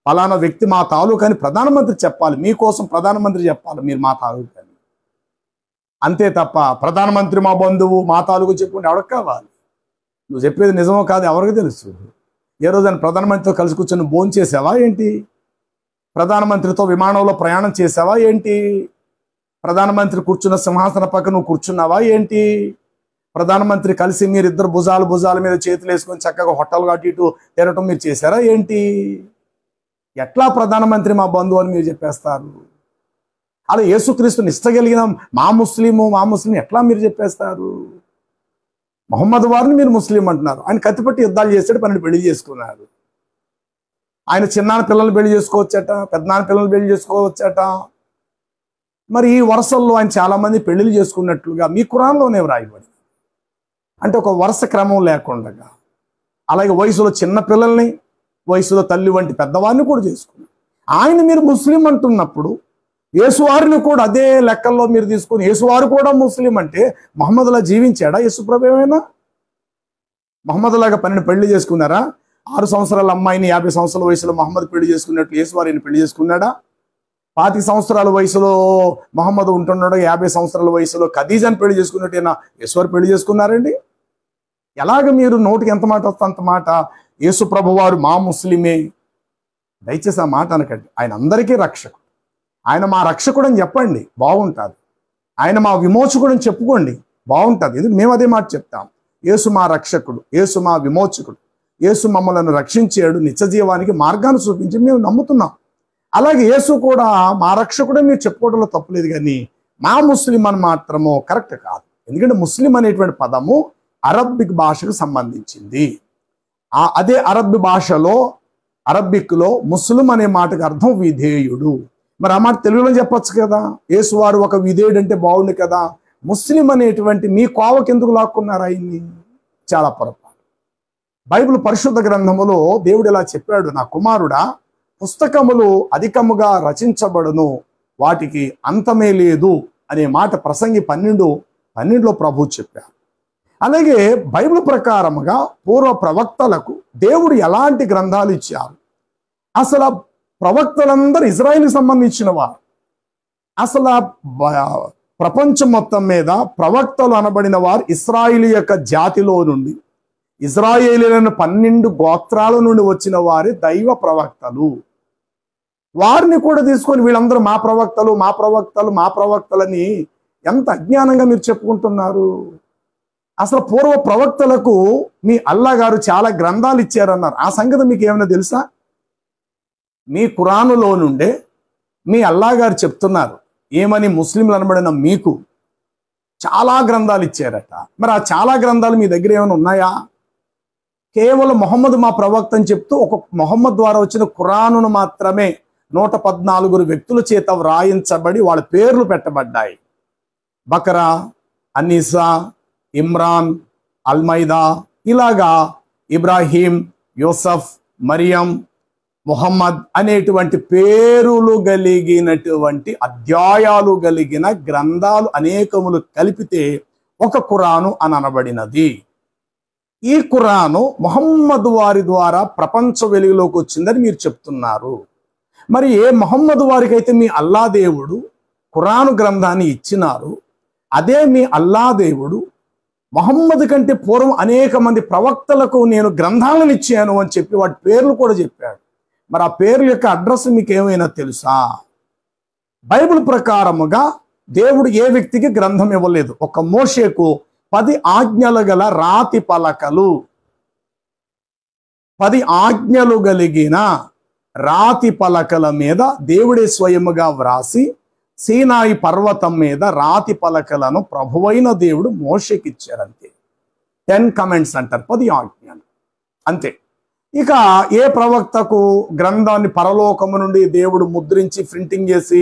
పలానా వ్యక్తి మా తాలూకు అని ప్రధానమంత్రి చెప్పాలి, మీకోసం ప్రధానమంత్రి చెప్పాలి మీరు మా తాలూకు అని. అంతే తప్ప ప్రధానమంత్రి మా బంధువు మా తాలూకు చెప్పుకుంటే ఎవరికి కావాలి? నువ్వు చెప్పేది నిజమో కాదు ఎవరికి తెలుసు? ఏ రోజైనా ప్రధానమంత్రితో కలిసి కూర్చొని భోజనం చేసావా ఏంటి? ప్రధానమంత్రితో విమానంలో ప్రయాణం చేసావా ఏంటి? ప్రధానమంత్రి కూర్చున్న సింహాసన పక్కన నువ్వు కూర్చున్నావా ఏంటి? ప్రధానమంత్రి కలిసి మీరిద్దరు భుజాల మీద చేతులు వేసుకొని చక్కగా హోటల్ అటు ఇటు తిరగటం మీరు చేశారా ఏంటి? ఎట్లా ప్రధానమంత్రి మా బంధువు అని మీరు చెప్పేస్తారు? అలా యేసుక్రీస్తు నిష్ట కలిగిన మా ముస్లిం ఎట్లా మీరు చెప్పేస్తారు? మొహమ్మద్ వారిని మీరు ముస్లిం అంటున్నారు. ఆయన కత్తిపట్టి యుద్ధాలు చేసాడు, 12 పెళ్లి చేసుకున్నారు. ఆయన చిన్నాన్న పిల్లల్ని పెళ్లి చేసుకోవచ్చట, పెద్దనాన్న పిల్లల్ని పెళ్లి చేసుకోవచ్చట. మరి ఈ వరుసల్లో ఆయన చాలా మంది పెళ్లిళ్ళు చేసుకున్నట్లుగా మీ ఖురాన్లోనే వ్రాయబడి, అంటే ఒక వరుస క్రమం లేకుండా. అలాగే వయసులో చిన్న పిల్లల్ని, వయసులో తల్లి వంటి పెద్దవారిని కూడా చేసుకున్నారు. ఆయన మీరు ముస్లిం అంటున్నప్పుడు యేసువారిని కూడా అదే లెక్కల్లో మీరు తీసుకుని యేసువారు కూడా ముస్లిం అంటే మహమ్మద్లా జీవించాడా యేసుప్రభు? ఏమైనా మహమ్మద్లాగా 12 పెళ్లి చేసుకున్నారా? 6 సంవత్సరాల అమ్మాయిని 50 సంవత్సరాల వయసులో మహమ్మద్ పెళ్లి చేసుకున్నట్లు యేసువారిని పెళ్లి చేసుకున్నాడా? 25 సంవత్సరాల వయసులో మహమ్మద్ ఉంటున్నాడు, 50 సంవత్సరాల వయసులో ఖదీజాని పెళ్లి చేసుకున్నట్టు యేసువారు పెళ్లి చేసుకున్నారండి? ఎలాగ మీరు నోటికి ఎంత మాట వస్తే అంత మాట యేసు ప్రభు వారు మా ముస్లిమే. దయచేసి ఆ మాట అనకండి. ఆయన అందరికీ రక్షకుడు, ఆయన మా రక్షకుడు అని చెప్పండి, బాగుంటుంది. ఆయన మా విమోచకుడు అని చెప్పుకోండి, బాగుంటుంది. ఇది మేము అదే మాట చెప్తాం. యేసు మా రక్షకుడు, యేసు మా విమోచకుడు, యేసు మమ్మల్ని రక్షించాడు, నిత్యజీవానికి మార్గాన్ని చూపించి మేము నమ్ముతున్నాం. అలాగే యేసు కూడా మా రక్షకుడే మీరు చెప్పుకోవడంలో తప్పులేదు, కానీ మా ముస్లిం అని మాత్రము కరెక్ట్ కాదు. ఎందుకంటే ముస్లిం అనేటువంటి పదము అరబ్బిక్ భాషకు సంబంధించింది. అదే అరబ్బిక్లో ముస్లిం అనే మాటకు అర్థం విధేయుడు. మరి ఆ మాట తెలుగులో చెప్పొచ్చు కదా, యేసు వారు ఒక విధేయుడు అంటే బాగుండు కదా. ముస్లిం అనేటువంటి మీ కోవకి ఎందుకు లాక్కున్నారు ఆయన్ని? చాలా పొరపాటు. బైబిల్ పరిశుద్ధ గ్రంథములో దేవుడు ఇలా చెప్పాడు, నా కుమారుడా, పుస్తకములు అధికముగా రచించబడును, వాటికి అంతమే లేదు అనే మాట ప్రసంగి 12:12లో ప్రభు చెప్పారు. అలాగే బైబిల్ ప్రకారముగా పూర్వ ప్రవక్తలకు దేవుడు ఎలాంటి గ్రంథాలు ఇచ్చారు? అసలు ప్రవక్తలందరూ ఇజ్రాయిల్కి సంబంధించిన వారు. అసలు ప్రపంచం మొత్తం మీద ప్రవక్తలు అనబడిన వారు ఇశ్రాయేలు యొక్క జాతిలో నుండి, ఇజ్రాయేలీలను 12 గోత్రాల నుండి వచ్చిన వారి దైవ ప్రవక్తలు. వారిని కూడా తీసుకొని వీళ్ళందరూ మా ప్రవక్తలు మా ప్రవక్తలు మా ప్రవక్తలని ఎంత అజ్ఞానంగా మీరు చెప్పుకుంటున్నారు. అసలు పూర్వ ప్రవక్తలకు మీ అల్లా గారు చాలా గ్రంథాలు ఇచ్చారన్నారు. ఆ సంగతి మీకు ఏమైనా తెలుసా? మీ ఖురానులో నుండే మీ అల్లా గారు చెప్తున్నారు ఏమని, ముస్లింలు అనబడిన మీకు చాలా గ్రంథాలు ఇచ్చారట. మరి ఆ చాలా గ్రంథాలు మీ దగ్గర ఏమైనా ఉన్నాయా? కేవలం మొహమ్మద్ మా ప్రవక్త అని చెప్తూ ఒక మొహమ్మద్ ద్వారా వచ్చిన ఖురానును మాత్రమే 114 వ్యక్తుల చేత వ్రాయించబడి వాళ్ళ పేర్లు పెట్టబడ్డాయి. బకరా, అన్నీసా, ఇమ్రాన్, అల్మైదా, ఇలాగా ఇబ్రాహీం, యూసఫ్, మరియం, ముహమ్మద్ అనేటువంటి పేరులు కలిగినటువంటి అధ్యాయాలు కలిగిన గ్రంథాలు అనేకములు కలిపితే ఒక ఖురాను అని అనబడినది. ఈ ఖురాను ముహమ్మద్ వారి ద్వారా ప్రపంచ వెలుగులోకి వచ్చిందని మీరు చెప్తున్నారు. మరి ఏ ముహమ్మద్ వారికి అయితే మీ అల్లా దేవుడు ఖురాను గ్రంథాన్ని ఇచ్చినారు, అదే మీ అల్లా దేవుడు ముహమ్మద్ కంటే పూర్వం అనేక మంది ప్రవక్తలకు నేను గ్రంథాలను ఇచ్చాను అని చెప్పి వాటి పేర్లు కూడా చెప్పాడు. మరి ఆ పేర్ల యొక్క అడ్రస్ మీకు ఏమైనా తెలుసా? బైబిల్ ప్రకారముగా దేవుడు ఏ వ్యక్తికి గ్రంథం ఇవ్వలేదు. ఒక మోషేకు 10 ఆజ్ఞలు గల రాతి పలకలు, 10 ఆజ్ఞలు కలిగిన రాతి పలకల మీద దేవుడే స్వయముగా వ్రాసి సీనాయి పర్వతం మీద రాతి పలకలను ప్రభువైన దేవుడు మోషేకి ఇచ్చారంతే. 10 కమెంట్స్ అంటారు, 10 ఆజ్ఞలు అంతే. ఇక ఏ ప్రవక్తకు గ్రంథాన్ని పరలోకము నుండి దేవుడు ముద్రించి ప్రింటింగ్ చేసి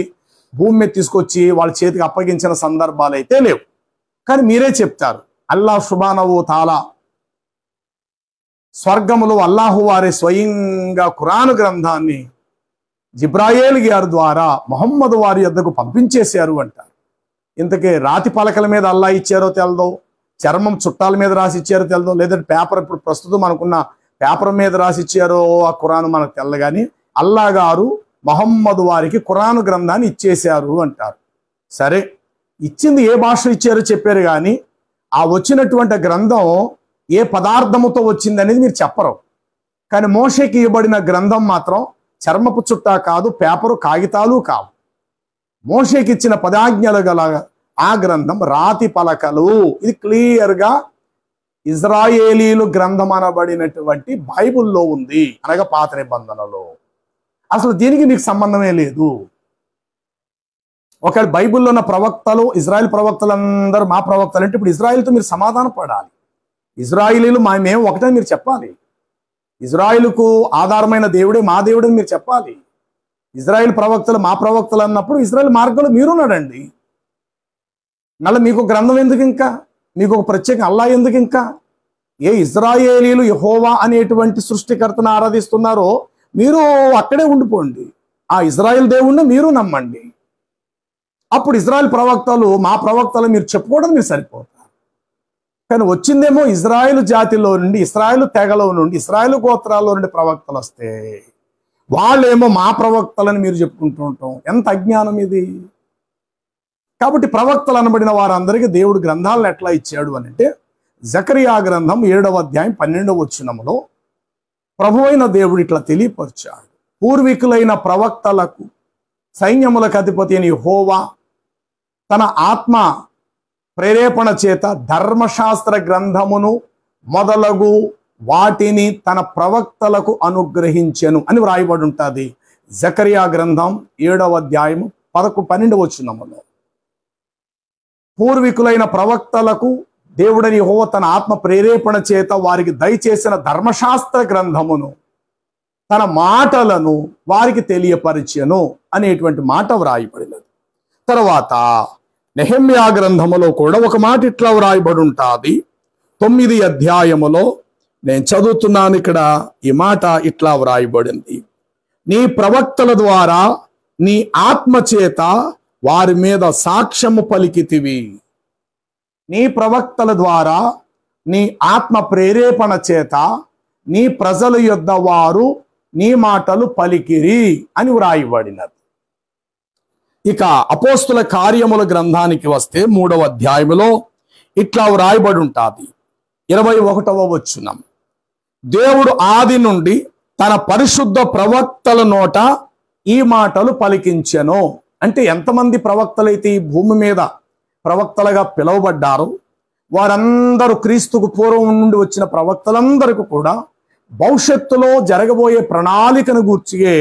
భూమి మీద తీసుకొచ్చి వాళ్ళ చేతికి అప్పగించిన సందర్భాలు అయితే లేవు. కానీ మీరే చెప్తారు అల్లాహ్ సుబ్హానహు తాలా స్వర్గములో అల్లాహు వారే స్వయంగా ఖురాను గ్రంథాన్ని జిబ్రాయేల్ గారి ద్వారా ముహమ్మద్ వారి యొద్దకు పంపించేశారు అంటారు. ఇంతకే రాతి పలకల మీద అల్లా ఇచ్చారో తెలదో, చర్మం చుట్టాల మీద రాసి ఇచ్చారో తెలదో, లేదంటే పేపర్ ఇప్పుడు ప్రస్తుతం మనకున్న పేపర్ మీద రాసి ఇచ్చారో ఆ ఖురాను మనకు తెల్ల. కానీ అల్లా గారు ముహమ్మద్ వారికి ఖురాను గ్రంథాన్ని ఇచ్చేశారు అంటారు. సరే, ఇచ్చింది ఏ భాష ఇచ్చారో చెప్పారు, కానీ ఆ వచ్చినటువంటి గ్రంథం ఏ పదార్థముతో వచ్చింది అనేది మీరు చెప్పరు. కానీ మోషేకి ఇవ్వబడిన గ్రంథం మాత్రం చర్మపు చుట్టా కాదు, పేపరు కాగితాలు కావు. మోషేకి ఇచ్చిన 10 ఆజ్ఞలు గల ఆ గ్రంథం రాతి పలకలు. ఇది క్లియర్గా ఇజ్రాయేలీలు గ్రంథం అనబడినటువంటి బైబిల్లో ఉంది, అనగా పాత నిబంధనలో. అసలు దీనికి మీకు సంబంధమే లేదు. ఒకవేళ బైబిల్లో ఉన్న ప్రవక్తలు ఇజ్రాయెల్ ప్రవక్తలందరూ మా ప్రవక్తలు అంటే ఇప్పుడు ఇజ్రాయిల్తో మీరు సమాధానం పడాలి. ఇజ్రాయిలీలు మేము ఒకటని మీరు చెప్పాలి. ఇజ్రాయిల్కు ఆధారమైన దేవుడే మా దేవుడని మీరు చెప్పాలి. ఇజ్రాయిల్ ప్రవక్తలు మా ప్రవక్తలు అన్నప్పుడు ఇజ్రాయిల్ మార్గంలో మీరున్నాడండి. మళ్ళీ మీకు గ్రంథం ఎందుకు? ఇంకా మీకు ఒక ప్రత్యేక అల్లా ఎందుకు? ఇంకా ఏ ఇజ్రాయేలీలు యెహోవా అనేటువంటి సృష్టికర్తను ఆరాధిస్తున్నారో మీరు అక్కడే ఉండిపోండి. ఆ ఇజ్రాయిల్ దేవుణ్ణి మీరు నమ్మండి. అప్పుడు ఇజ్రాయిల్ ప్రవక్తలు మా ప్రవక్తలు మీరు చెప్పుకోవడం మీరు సరిపోతారు. కానీ వచ్చిందేమో ఇజ్రాయిల్ జాతిలో నుండి, ఇస్రాయేల్ తెగలో నుండి, ఇస్రాయేల్ గోత్రాల్లో నుండి ప్రవక్తలు వస్తే వాళ్ళేమో మా ప్రవక్తలని మీరు చెప్పుకుంటూ ఉంటాం. ఎంత అజ్ఞానం ఇది! కాబట్టి ప్రవక్తలు అనబడిన వారందరికీ దేవుడు గ్రంథాలను ఎట్లా ఇచ్చాడు అని అంటే, జకరియా గ్రంథం 7వ అధ్యాయం 12వ వచనములో ప్రభువైన దేవుడు ఇట్లా తెలియపరిచాడు. పూర్వీకులైన ప్రవక్తలకు సైన్యములకు అధిపతి అని యెహోవా తన ఆత్మ ప్రేరేపణ చేత ధర్మశాస్త్ర గ్రంథమును మొదలగు వాటిని తన ప్రవక్తలకు అనుగ్రహించెను అని వ్రాయబడి ఉంటుంది. జకరియా గ్రంథం 7వ అధ్యాయము 12 వచనములో పూర్వీకులైన ప్రవక్తలకు దేవుడని యెహోవా తన ఆత్మ ప్రేరేపణ చేత వారికి దయచేసిన ధర్మశాస్త్ర గ్రంథమును తన మాటలను వారికి తెలియపరిచెను అనేటువంటి మాట వ్రాయబడినది. తర్వాత నెహెమ్యా గ్రంథములో కూడా ఒక మాట ఇట్లా వ్రాయబడి ఉంటుంది. 9వ అధ్యాయములో నేను చదువుతున్నాను. ఇక్కడ ఈ మాట ఇట్లా వ్రాయబడింది. నీ ప్రవక్తల ద్వారా నీ ఆత్మ చేత వారి మీద సాక్ష్యము పలికితివి. నీ ప్రవక్తల ద్వారా నీ ఆత్మ ప్రేరేపణ చేత నీ ప్రజల యొద్ద వారు నీ మాటలు పలికిరి అని వ్రాయబడినది. ఇక అపోస్తుల కార్యముల గ్రంథానికి వస్తే 3వ అధ్యాయములో ఇట్లా వ్రాయబడి ఉంటుంది. 21వ వచనం, దేవుడు ఆది నుండి తన పరిశుద్ధ ప్రవక్తల నోట ఈ మాటలు పలికించెను. అంటే ఎంతమంది ప్రవక్తలైతే ఈ భూమి మీద ప్రవక్తలుగా పిలువబడ్డారు, వారందరూ క్రీస్తుకు పూర్వం నుండి వచ్చిన ప్రవక్తలందరికీ కూడా భవిష్యత్తులో జరగబోయే ప్రణాళికను గూర్చియే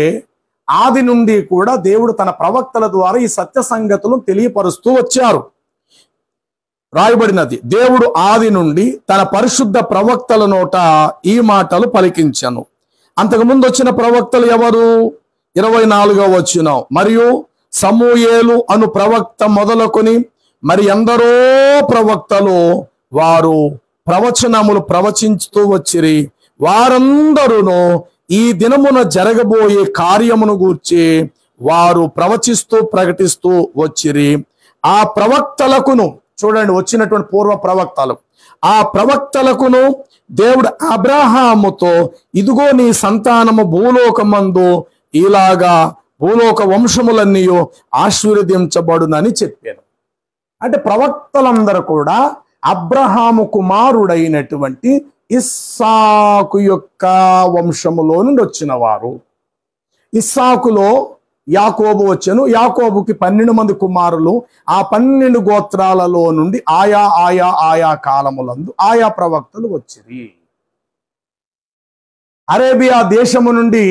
ఆది నుండి కూడా దేవుడు తన ప్రవక్తల ద్వారా ఈ సత్య సంగతులను తెలియపరుస్తూ వచ్చారు. రాయబడినది, దేవుడు ఆది నుండి తన పరిశుద్ధ ప్రవక్తల నోట ఈ మాటలు పలికించెను. అంతకుముందు వచ్చిన ప్రవక్తలు ఎవరు? 24వ వచనం, మరియు సమూయేలు అను ప్రవక్త మొదలుకొని మరి ఎందరో ప్రవక్తలు వారు ప్రవచనములు ప్రవచించుతూ వచ్చిరి. వారందరూ ఈ దినమున జరగబోయే కార్యమును గూర్చి వారు ప్రవచిస్తూ ప్రకటిస్తూ వచ్చిరి. ఆ ప్రవక్తలకును చూడండి, వచ్చినటువంటి పూర్వ ప్రవక్తలు, ఆ ప్రవక్తలకును దేవుడు అబ్రహాముతో ఇదిగో నీ సంతానము భూలోకమందు ఇలాగా భూలోక వంశములన్నీ ఆశీర్వదించబడునని చెప్పాను. అంటే ప్రవక్తలందరూ కూడా అబ్రహాము కుమారుడైనటువంటి ఇస్సాకు యొక్క వంశములో నుండి వచ్చిన వారు. ఇస్సాకులో యాకోబు వచ్చెను. యాకోబుకి 12 మంది కుమారులు. ఆ 12 గోత్రాలలో నుండి ఆయా కాలములందు ఆయా ప్రవక్తలు వచ్చిరి. అరేబియా దేశము నుండి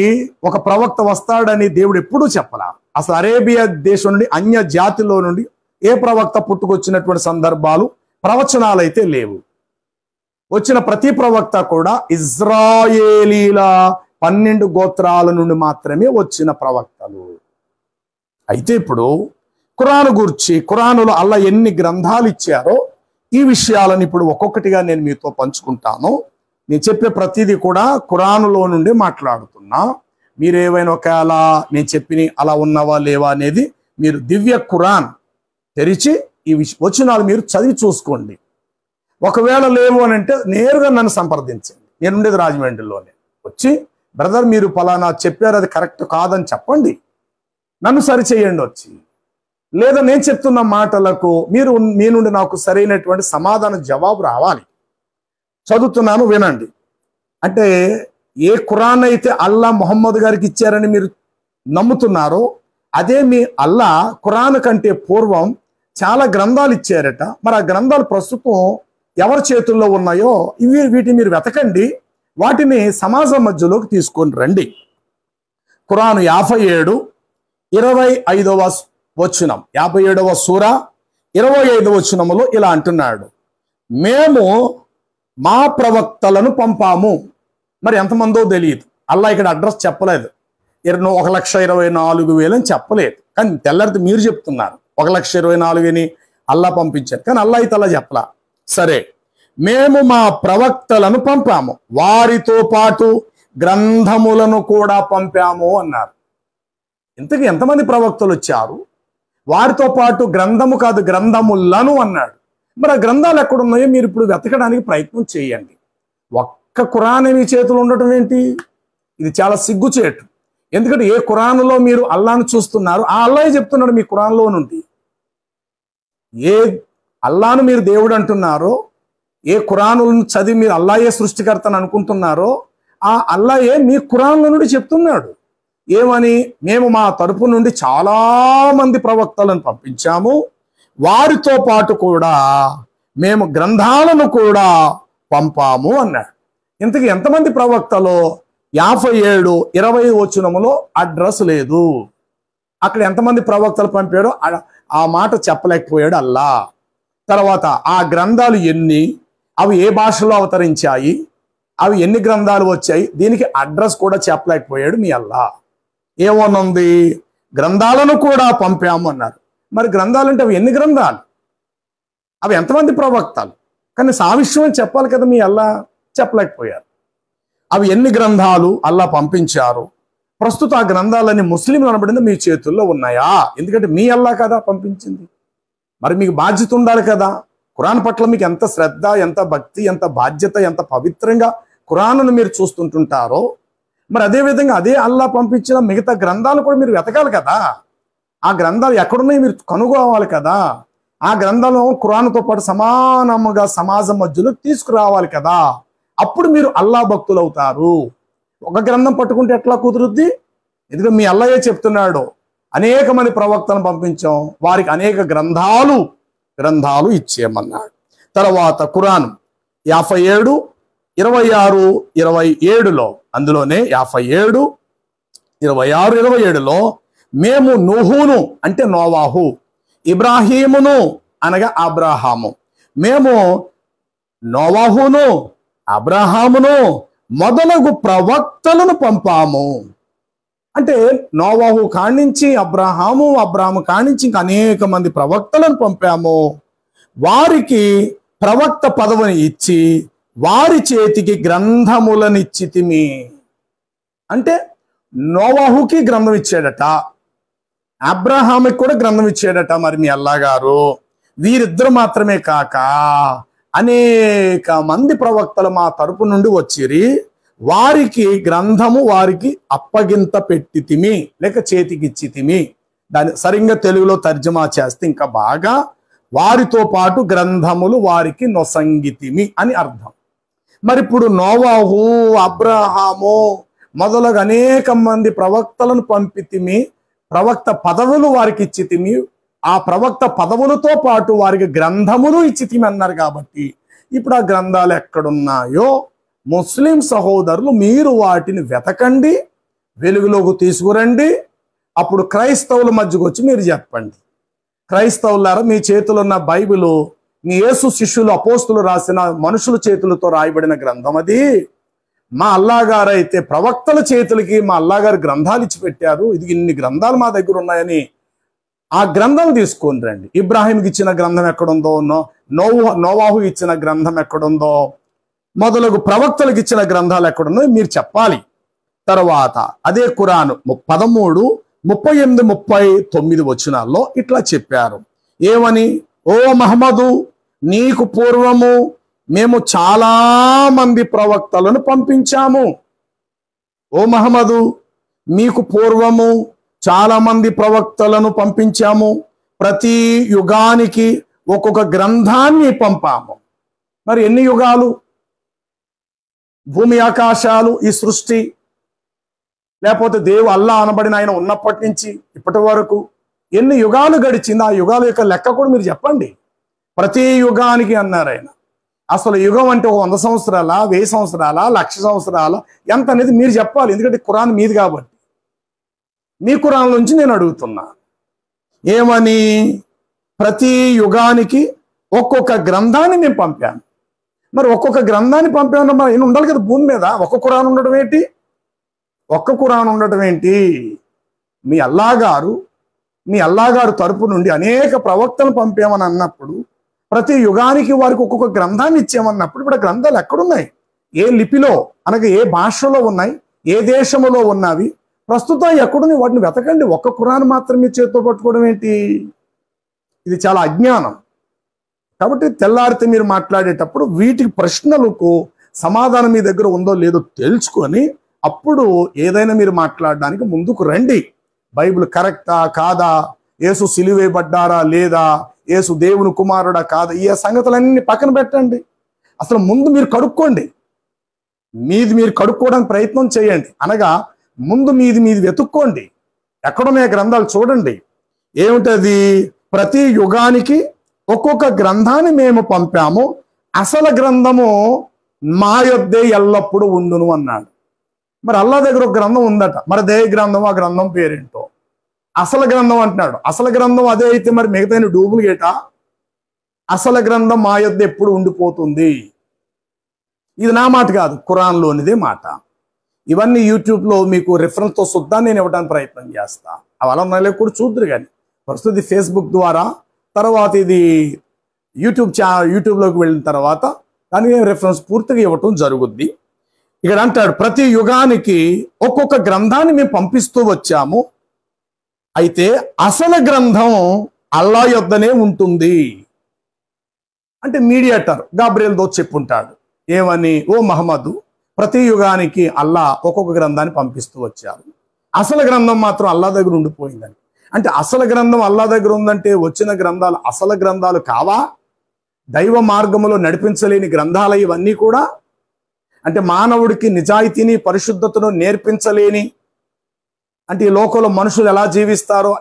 ఒక ప్రవక్త వస్తాడని దేవుడు ఎప్పుడూ చెప్పలా. అసలు అరేబియా దేశం నుండి అన్య జాతిలో నుండి ఏ ప్రవక్త పుట్టుకొచ్చినటువంటి సందర్భాలు ప్రవచనాలు అయితే లేవు. వచ్చిన ప్రతి ప్రవక్త కూడా ఇజ్రాయేలీల 12 గోత్రాల నుండి మాత్రమే వచ్చిన ప్రవక్తలు. అయితే ఇప్పుడు ఖురాను గురించి, ఖురానులో అల్లా ఎన్ని గ్రంథాలు ఇచ్చారో ఈ విషయాలను ఇప్పుడు ఒక్కొక్కటిగా నేను మీతో పంచుకుంటాను. నేను చెప్పే ప్రతిదీ కూడా ఖురానులో నుండి మాట్లాడుతున్నా. మీరు ఏవైనా ఒకవేళ నేను చెప్పిన అలా ఉన్నవా లేవా అనేది మీరు దివ్య ఖురాన్ తెరిచి ఈ వచనాలు మీరు చదివి చూసుకోండి. ఒకవేళ లేవు అని అంటే నేరుగా నన్ను సంప్రదించండి. నేను ఉండేది రాజమండ్రిలోనే. వచ్చి బ్రదర్ మీరు ఫలానా చెప్పారు అది కరెక్ట్ కాదని చెప్పండి, నన్ను సరిచేయండి వచ్చి. లేదా నేను చెప్తున్న మాటలకు మీరు మీ నుండి నాకు సరైనటువంటి సమాధాన జవాబు రావాలి. చదువుతున్నాను వినండి. అంటే ఏ ఖురాన్ అయితే అల్లా ముహమ్మద్ గారికి ఇచ్చారని మీరు నమ్ముతున్నారో అదే మీ అల్లా ఖురాన్ కంటే పూర్వం చాలా గ్రంథాలు ఇచ్చారట. మరి ఆ గ్రంథాలు ప్రస్తుతం ఎవరి చేతుల్లో ఉన్నాయో వీటిని మీరు వెతకండి, వాటిని సమాజం మధ్యలోకి తీసుకొని రండి. ఖురాను 57 25వ వచనం, 57వ సూర 25వ వచనములో ఇలా అంటున్నాడు, మేము మా ప్రవక్తలను పంపాము. మరి ఎంతమందో తెలియదు. అల్లా ఇక్కడ అడ్రస్ చెప్పలేదు. 1,24,000 అని చెప్పలేదు. కానీ తెల్లరితే మీరు చెప్తున్నారు 1,24,000 అల్లా పంపించారు. కానీ అల్లా అయితే అలా చెప్పలా. సరే, మేము మా ప్రవక్తలను పంపాము, వారితో పాటు గ్రంథములను కూడా పంపాము అన్నారు. ఇంతకీ ఎంతమంది ప్రవక్తలు వచ్చారు? వారితో పాటు గ్రంథము కాదు గ్రంథములను అన్నాడు. మరి ఆ గ్రంథాలు ఎక్కడున్నాయో మీరు ఇప్పుడు వెతకడానికి ప్రయత్నం చేయండి. ఒక్క ఖురాన్ మీ చేతులు ఉండటం ఏంటి? ఇది చాలా సిగ్గుచేటు. ఎందుకంటే ఏ ఖురానులో మీరు అల్లాను చూస్తున్నారు, ఆ అల్లాయే చెప్తున్నాడు మీ ఖురాన్లో నుండి. ఏ అల్లాను మీరు దేవుడు అంటున్నారో, ఏ ఖురానులను చదివి మీరు అల్లాయే సృష్టికర్తను అనుకుంటున్నారో, ఆ అల్లాయే మీ ఖురాన్ల నుండి చెప్తున్నాడు. ఏమని? మేము మా తరపు నుండి చాలా మంది ప్రవక్తలను పంపించాము, వారితో పాటు కూడా మేము గ్రంథాలను కూడా పంపాము అన్నాడు. ఇంతకీ ఎంతమంది ప్రవక్తలో 57:20 వచనములో అడ్రస్ లేదు. అక్కడ ఎంతమంది ప్రవక్తలు పంపాడో ఆ మాట చెప్పలేకపోయాడు అల్లా. తర్వాత ఆ గ్రంథాలు ఎన్ని, అవి ఏ భాషలో అవతరించాయి, అవి ఎన్ని గ్రంథాలు వచ్చాయి, దీనికి అడ్రస్ కూడా చెప్పలేకపోయాడు మీ అల్లా. ఏమోనుంది, గ్రంథాలను కూడా పంపాము అన్నారు. మరి గ్రంథాలు అంటే అవి ఎన్ని గ్రంథాలు, అవి ఎంతమంది ప్రవక్తలు, కానీ సావిష్యం చెప్పాలి కదా మీ అల్లా, చెప్పలేకపోయారు. అవి ఎన్ని గ్రంథాలు అల్లా పంపించారు, ప్రస్తుత ఆ గ్రంథాలన్నీ ముస్లింలు అనబడింది మీ చేతుల్లో ఉన్నాయా? ఎందుకంటే మీ అల్లా కదా పంపించింది, మరి మీకు బాధ్యత ఉండాలి కదా. ఖురాన్ పట్ల మీకు ఎంత శ్రద్ధ, ఎంత భక్తి, ఎంత బాధ్యత, ఎంత పవిత్రంగా ఖురాన్ను మీరు చూస్తుంటుంటారో, మరి అదేవిధంగా అదే అల్లా పంపించిన మిగతా గ్రంథాలు కూడా మీరు వెతకాలి కదా. ఆ గ్రంథాలు ఎక్కడున్నాయి మీరు కనుగోవాలి కదా. ఆ గ్రంథాలు ఖురాన్తో పాటు సమానముగా సమాజం మధ్యలో తీసుకురావాలి కదా. అప్పుడు మీరు అల్లా భక్తులు అవుతారు. ఒక గ్రంథం పట్టుకుంటే ఎట్లా కుదురుద్ది? ఎందుకంటే మీ అల్లాయే చెప్తున్నాడు, అనేక మంది ప్రవక్తలను పంపించాం, వారికి అనేక గ్రంథాలు ఇచ్చేయమన్నాడు. తర్వాత ఖురాన్ 57:26-27లో, అందులోనే 57:26-27లో మేము నూహును అంటే నోవాహు, ఇబ్రాహీమును అనగా అబ్రాహాము, మేము నోవాహును అబ్రాహామును మొదలగు ప్రవక్తలను పంపాము. అంటే నోవాహు కానించి అబ్రాహాము కానించి ఇంకా అనేక మంది ప్రవక్తలను పంపాము. వారికి ప్రవక్త పదవిని ఇచ్చి వారి చేతికి గ్రంథములనిచ్చితిమి. అంటే నోవాహుకి గ్రంథం ఇచ్చాడట, అబ్రాహాముకి కూడా గ్రంథం ఇచ్చాడట. మరి మీ అల్లా గారు వీరిద్దరు మాత్రమే కాక అనేక మంది ప్రవక్తలు మా తరపు నుండి వచ్చిరి, వారికి గ్రంథము వారికి అప్పగింత పెట్టితిమి లేక చేతికిచ్చితిమి. దాన్ని సరిగ్గా తెలుగులో తర్జమా చేస్తే ఇంకా బాగా, వారితో పాటు గ్రంథములు వారికి నొసంగితిమి అని అర్థం. మరి ఇప్పుడు నోవాహు, అబ్రాహాము మొదలగు అనేక మంది ప్రవక్తలను పంపితిమి, ప్రవక్త పదవులు వారికి ఇచ్చితిమి, ఆ ప్రవక్త పదవులతో పాటు వారికి గ్రంథములు ఇచ్చితిమి అన్నారు. కాబట్టి ఇప్పుడు ఆ గ్రంథాలు ఎక్కడున్నాయో ముస్లిం సహోదరులు మీరు వాటిని వెతకండి, వెలుగులోకి తీసుకురండి. అప్పుడు క్రైస్తవుల మధ్యకు వచ్చి మీరు చెప్పండి, క్రైస్తవులారా మీ చేతుల్లో ఉన్న బైబిలు మీ యేసు శిష్యులు అపోస్తులు రాసిన మనుషుల చేతులతో రాయబడిన గ్రంథం అది. మా అల్లాగారు అయితే ప్రవక్తల చేతులకి మా అల్లాగారు గ్రంథాలు ఇచ్చి పెట్టారు, ఇది ఇన్ని గ్రంథాలు మా దగ్గర ఉన్నాయని ఆ గ్రంథం తీసుకొని రండి. ఇబ్రాహీంకి ఇచ్చిన గ్రంథం ఎక్కడుందో, నోవాహు ఇచ్చిన గ్రంథం ఎక్కడుందో, మొదలగు ప్రవక్తలకు ఇచ్చిన గ్రంథాలు ఎక్కడున్నాయో మీరు చెప్పాలి. తర్వాత అదే ఖురాన్ 13:38-39 వచనాల్లో ఇట్లా చెప్పారు. ఏమని? ఓ మహమ్మదు, నీకు పూర్వము మేము చాలా మంది ప్రవక్తలను పంపించాము. ఓ మహమ్మదు, మీకు పూర్వము చాలా మంది ప్రవక్తలను పంపించాము, ప్రతి యుగానికి ఒక్కొక్క గ్రంథాన్ని పంపాము. మరి ఎన్ని యుగాలు? భూమి ఆకాశాలు, ఈ సృష్టి, లేకపోతే అల్లా అనబడిన ఆయన ఉన్నప్పటి నుంచి ఇప్పటి వరకు ఎన్ని యుగాలు గడిచింది? ఆ యుగాల యొక్క లెక్క కూడా మీరు చెప్పండి. ప్రతి యుగానికి అన్నారు ఆయన. అసలు యుగం అంటే 100 సంవత్సరాల, 1000 సంవత్సరాల, 1,00,000 సంవత్సరాల, ఎంత అనేది మీరు చెప్పాలి. ఎందుకంటే ఖురాన్ మీది కాబట్టి మీ ఖురాన్ నుంచి నేను అడుగుతున్నా. ఏమని? ప్రతి యుగానికి ఒక్కొక్క గ్రంథాన్ని మేము పంపాను. మరి ఒక్కొక్క గ్రంథాన్ని పంపాను, మరి ఈయన ఉండాలి కదా భూమి మీద. ఒక్క ఖురాన్ ఉండడం ఏంటి? మీ అల్లాగారు తరపు నుండి అనేక ప్రవక్తలు పంపామని అన్నప్పుడు, ప్రతి యుగానికి వారికి ఒక్కొక్క గ్రంథాన్ని ఇచ్చామన్నప్పుడు, ఇప్పుడు గ్రంథాలు ఎక్కడున్నాయి? ఏ లిపిలో అనగా ఏ భాషలో ఉన్నాయి? ఏ దేశంలో ఉన్నవి? ప్రస్తుతం ఎక్కడున్నాయి? వాటిని వెతకండి. ఒక్క ఖురాన్ మాత్రమే చేతితో పట్టుకోవడం ఏంటి? ఇది చాలా అజ్ఞానం. కాబట్టి తెల్లారితే మీరు మాట్లాడేటప్పుడు వీటికి ప్రశ్నలకు సమాధానం మీ దగ్గర ఉందో లేదో తెలుసుకొని అప్పుడు ఏదైనా మీరు మాట్లాడడానికి ముందుకు రండి. బైబిల్ కరెక్టా కాదా, యేసు సిలువేయబడ్డారా లేదా, యేసు దేవుని కుమారుడా కాదా, ఈ సంగతులన్నీ పక్కన పెట్టండి. అసలు ముందు మీరు కడుక్కోండి, మీరు కడుక్కోవడానికి ప్రయత్నం చేయండి. అనగా ముందు మీది వెతుక్కోండి, ఎక్కడున్నాయి గ్రంథాలు చూడండి. ఏమిటది? ప్రతి యుగానికి ఒక్కొక్క గ్రంథాన్ని మేము పంపాము, అసలు గ్రంథము మా యొద్దే ఎల్లప్పుడూ ఉండును అన్నాడు. మరి అల్లా దగ్గర ఒక గ్రంథం ఉందట, మరి అదే గ్రంథం, ఆ గ్రంథం పేరేంటో? అసలు గ్రంథం అంటున్నాడు. అసలు గ్రంథం అదే అయితే మరి మిగతా డూప్లికేటా? అసలు గ్రంథం మా యొద్ద ఎప్పుడు ఉండిపోతుంది. ఇది నా మాట కాదు, ఖురాన్లోనిదే మాట. ఇవన్నీ యూట్యూబ్లో మీకు రిఫరెన్స్తో సుద్దా నేను ఇవ్వడానికి ప్రయత్నం చేస్తా. అవి అలా ఉన్నాయో కూడా చూద్దరు. కానీ ప్రస్తుతం ఫేస్బుక్ ద్వారా, తర్వాత ఇది యూట్యూబ్లోకి వెళ్ళిన తర్వాత దానికి రిఫరెన్స్ పూర్తిగా ఇవ్వటం జరుగుద్ది. ఇక్కడ అంటాడు, ప్రతి యుగానికి ఒక్కొక్క గ్రంథాన్ని మేము పంపిస్తూ వచ్చాము, అయితే అసలు గ్రంథం అల్లా యొద్దనే ఉంటుంది. అంటే మీడియేటర్ గాబ్రియల్తో చెప్పుంటాడు ఏమని, ఓ మహమ్మదు, ప్రతి యుగానికి అల్లా ఒక్కొక్క గ్రంథాన్ని పంపిస్తూ వచ్చారు, అసలు గ్రంథం మాత్రం అల్లా దగ్గర ఉండిపోయిందని. అంటే అసలు గ్రంథం అల్లా దగ్గర ఉందంటే వచ్చిన గ్రంథాలు అసలు గ్రంథాలు కావా? దైవ మార్గములో నడిపించలేని గ్రంథాలు ఇవన్నీ కూడా. అంటే మానవుడికి నిజాయితీని పరిశుద్ధతను నేర్పించలేని, అంటే ఈ లోకంలో మనుషులు ఎలా జీవిస్తారో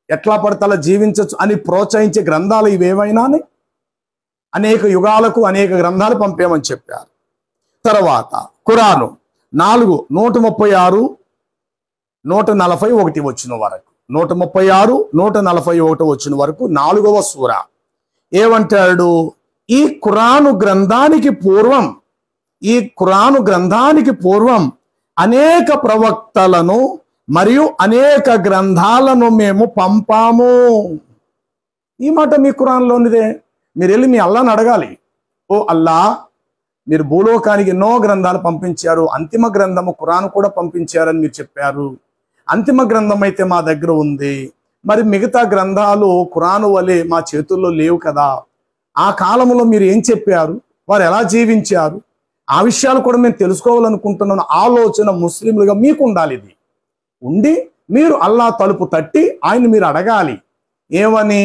ఎట్లా పడితే అలా జీవించచ్చు అని ప్రోత్సహించే గ్రంథాలు ఇవేమైనా అనేక యుగాలకు అనేక గ్రంథాలు పంపేమని చెప్పారు. తర్వాత ఖురాను 4 136 141 వచ్చిన వరకు, 136 141 వచ్చిన వరకు 4వ సూర ఏమంటాడు? ఈ ఖురాను గ్రంథానికి పూర్వం అనేక ప్రవక్తలను మరియు అనేక గ్రంథాలను మేము పంపాము. ఈ మాట మీ ఖురాన్లోనిదే. మీరు వెళ్ళి మీ అల్లాని అడగాలి, ఓ అల్లా, మీరు భూలోకానికి ఎన్నో గ్రంథాలు పంపించారు, అంతిమ గ్రంథము ఖురాన్ కూడా పంపించారని మీరు చెప్పారు. అంతిమ గ్రంథం అయితే మా దగ్గర ఉంది, మరి మిగతా గ్రంథాలు ఖురాను వలె మా చేతుల్లో లేవు కదా. ఆ కాలంలో మీరు ఏం చెప్పారు, వారు ఎలా జీవించారు, ఆ విషయాలు కూడా మేము తెలుసుకోవాలనుకుంటున్నాను. ఆలోచన ముస్లింలుగా మీకు ఉండాలి. ఇది ఉండి మీరు అల్లా తలుపు తట్టి ఆయన మీరు అడగాలి ఏమని,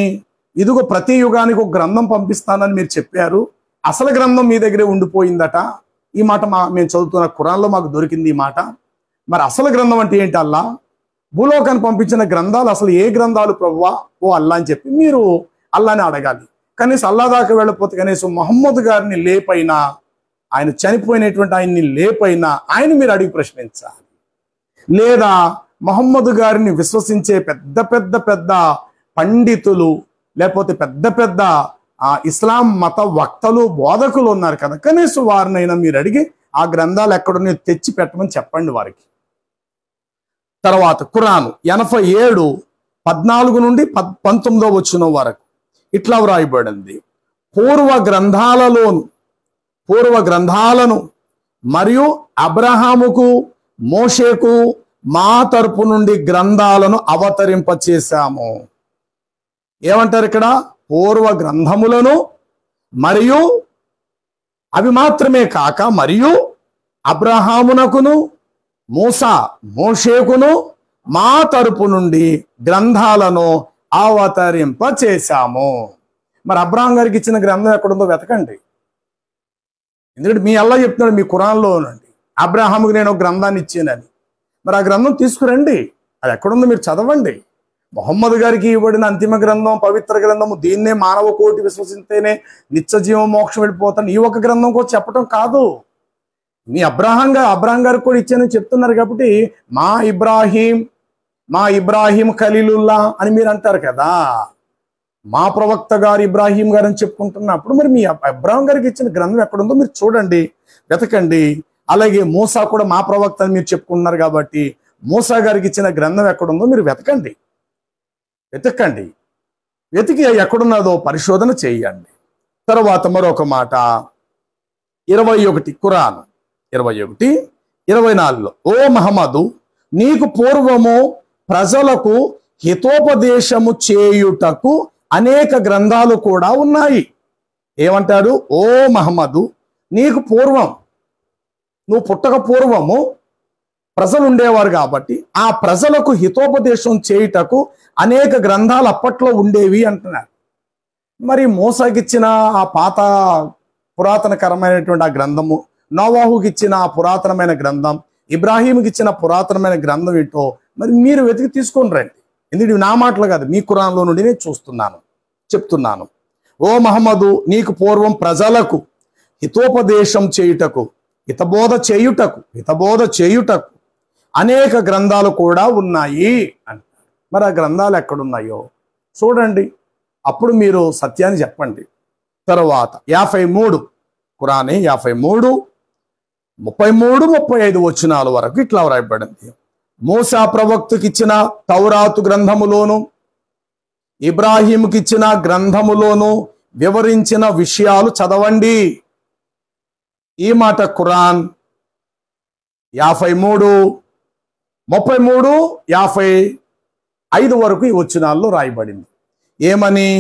ఇదిగో ప్రతి యుగానికి ఒక గ్రంథం పంపిస్తానని మీరు చెప్పారు, అసలు గ్రంథం మీ దగ్గరే ఉండిపోయిందట. ఈ మాట మేము చదువుతున్న ఖురాన్లో మాకు దొరికింది ఈ మాట. మరి అసలు గ్రంథం అంటే ఏంటి? అల్లా భూలోకాన్ని పంపించిన గ్రంథాలు అసలు ఏ గ్రంథాలు ప్రభువా, ఓ అల్లా అని చెప్పి మీరు అల్లాని అడగాలి. కనీసం అల్లా దాకా వెళ్ళకపోతే కనీసం మహమ్మద్ గారిని లేపైనా, ఆయన చనిపోయినటువంటి ఆయన్ని లేపైనా ఆయన మీరు అడిగి ప్రశ్నించాలి. లేదా మహమ్మద్ గారిని విశ్వసించే పెద్ద పెద్ద పెద్ద పండితులు, లేకపోతే పెద్ద పెద్ద ఇస్లాం మత వక్తలు, బోధకులు ఉన్నారు కదా, కనీసం వారినైనా మీరు అడిగి ఆ గ్రంథాలు ఎక్కడున్నాయో తెచ్చి పెట్టమని చెప్పండి వారికి. తర్వాత ఖురాను 87 14 నుండి 19 వచ్చిన వరకు ఇట్లా వ్రాయబడింది, పూర్వ గ్రంథాలను మరియు అబ్రహాముకు మోషేకు మా తరపు నుండి గ్రంథాలను అవతరింపచేశాము. ఏమంటారు ఇక్కడ? పూర్వ గ్రంథములను మరియు అవి మాత్రమే కాక మరియు అబ్రహామునకును మోషేకును మా తరపు నుండి గ్రంథాలను అవతరింపచేశాము. మరి అబ్రహాం గారికి ఇచ్చిన గ్రంథం ఎక్కడుందో వెతకండి. ఎందుకంటే మీ అల్లా చెప్తున్నాడు మీ ఖురాన్లో నుండి, అబ్రహాముకి నేను ఒక గ్రంథాన్ని ఇచ్చానని. మరి ఆ గ్రంథం తీసుకురండి, అది ఎక్కడుందో మీరు చదవండి. మొహమ్మద్ గారికి ఇవ్వబడిన అంతిమ గ్రంథం, పవిత్ర గ్రంథము, దీన్నే మానవ కోటి విశ్వసిస్తేనే నిత్య జీవం మోక్షం వెళ్ళిపోతాను, ఈ ఒక గ్రంథం కూడా చెప్పటం కాదు. మీ అబ్రహాం గారికి కూడా ఇచ్చానని చెప్తున్నారు కాబట్టి మా ఇబ్రాహీం ఖలీలుల్లా అని మీరు అంటారు కదా. మా ప్రవక్త గారు ఇబ్రాహీం గారు అని చెప్పుకుంటున్నప్పుడు మరి మీ అబ్రహాం గారికి ఇచ్చిన గ్రంథం ఎక్కడుందో మీరు చూడండి, వెతకండి. అలాగే మూసా కూడా మా ప్రవక్త అని మీరు చెప్పుకుంటున్నారు కాబట్టి మూసా గారికి ఇచ్చిన గ్రంథం ఎక్కడుందో మీరు వెతకండి. వెతికి ఎక్కడున్నదో పరిశోధన చేయండి. తర్వాత మరొక మాట 21 ఖురాన్ 21:24 ఓ మహమ్మదు, నీకు పూర్వము ప్రజలకు హితోపదేశము చేయుటకు అనేక గ్రంథాలు కూడా ఉన్నాయి. ఏమంటారు? ఓ మహమ్మదు, నీకు పూర్వం, నువ్వు పుట్టక పూర్వము ప్రజలు ఉండేవారు కాబట్టి ఆ ప్రజలకు హితోపదేశం చేయుటకు అనేక గ్రంథాలు అప్పట్లో ఉండేవి అంటున్నారు. మరి మోసాకిచ్చిన ఆ పాత పురాతనకరమైనటువంటి ఆ గ్రంథము, నోవాహుకి ఇచ్చిన ఆ పురాతనమైన గ్రంథం, ఇబ్రాహీంకి ఇచ్చిన పురాతనమైన గ్రంథం ఏంటో మరి మీరు వెతికి తీసుకొని రండి. ఎందుకంటే ఇవి నా మాటలు కాదు, మీ ఖురాన్లో నుండి నేను చూస్తున్నాను, చెప్తున్నాను. ఓ మహమ్మదు, నీకు పూర్వం ప్రజలకు హితోపదేశం చేయుటకు, హితబోధ చేయుటకు అనేక గ్రంథాలు కూడా ఉన్నాయి అంటారు. మరి ఆ గ్రంథాలు ఎక్కడున్నాయో చూడండి, అప్పుడు మీరు సత్యాన్ని చెప్పండి. తర్వాత 53 ఖురానే 53, 33, 35 వచనాల వరకు ఇట్లా వ్రాయబడింది. మూసా ప్రవక్తకి ఇచ్చిన తౌరాతు గ్రంథములోను ఇబ్రాహీంకి ఇచ్చిన గ్రంథములోను వివరించిన విషయాలు చదవండి. ఈ మాట ఖురాన్ 53, 33, 55 వరకు ఈ వచనాల్లో రాయబడింది. ఏమని?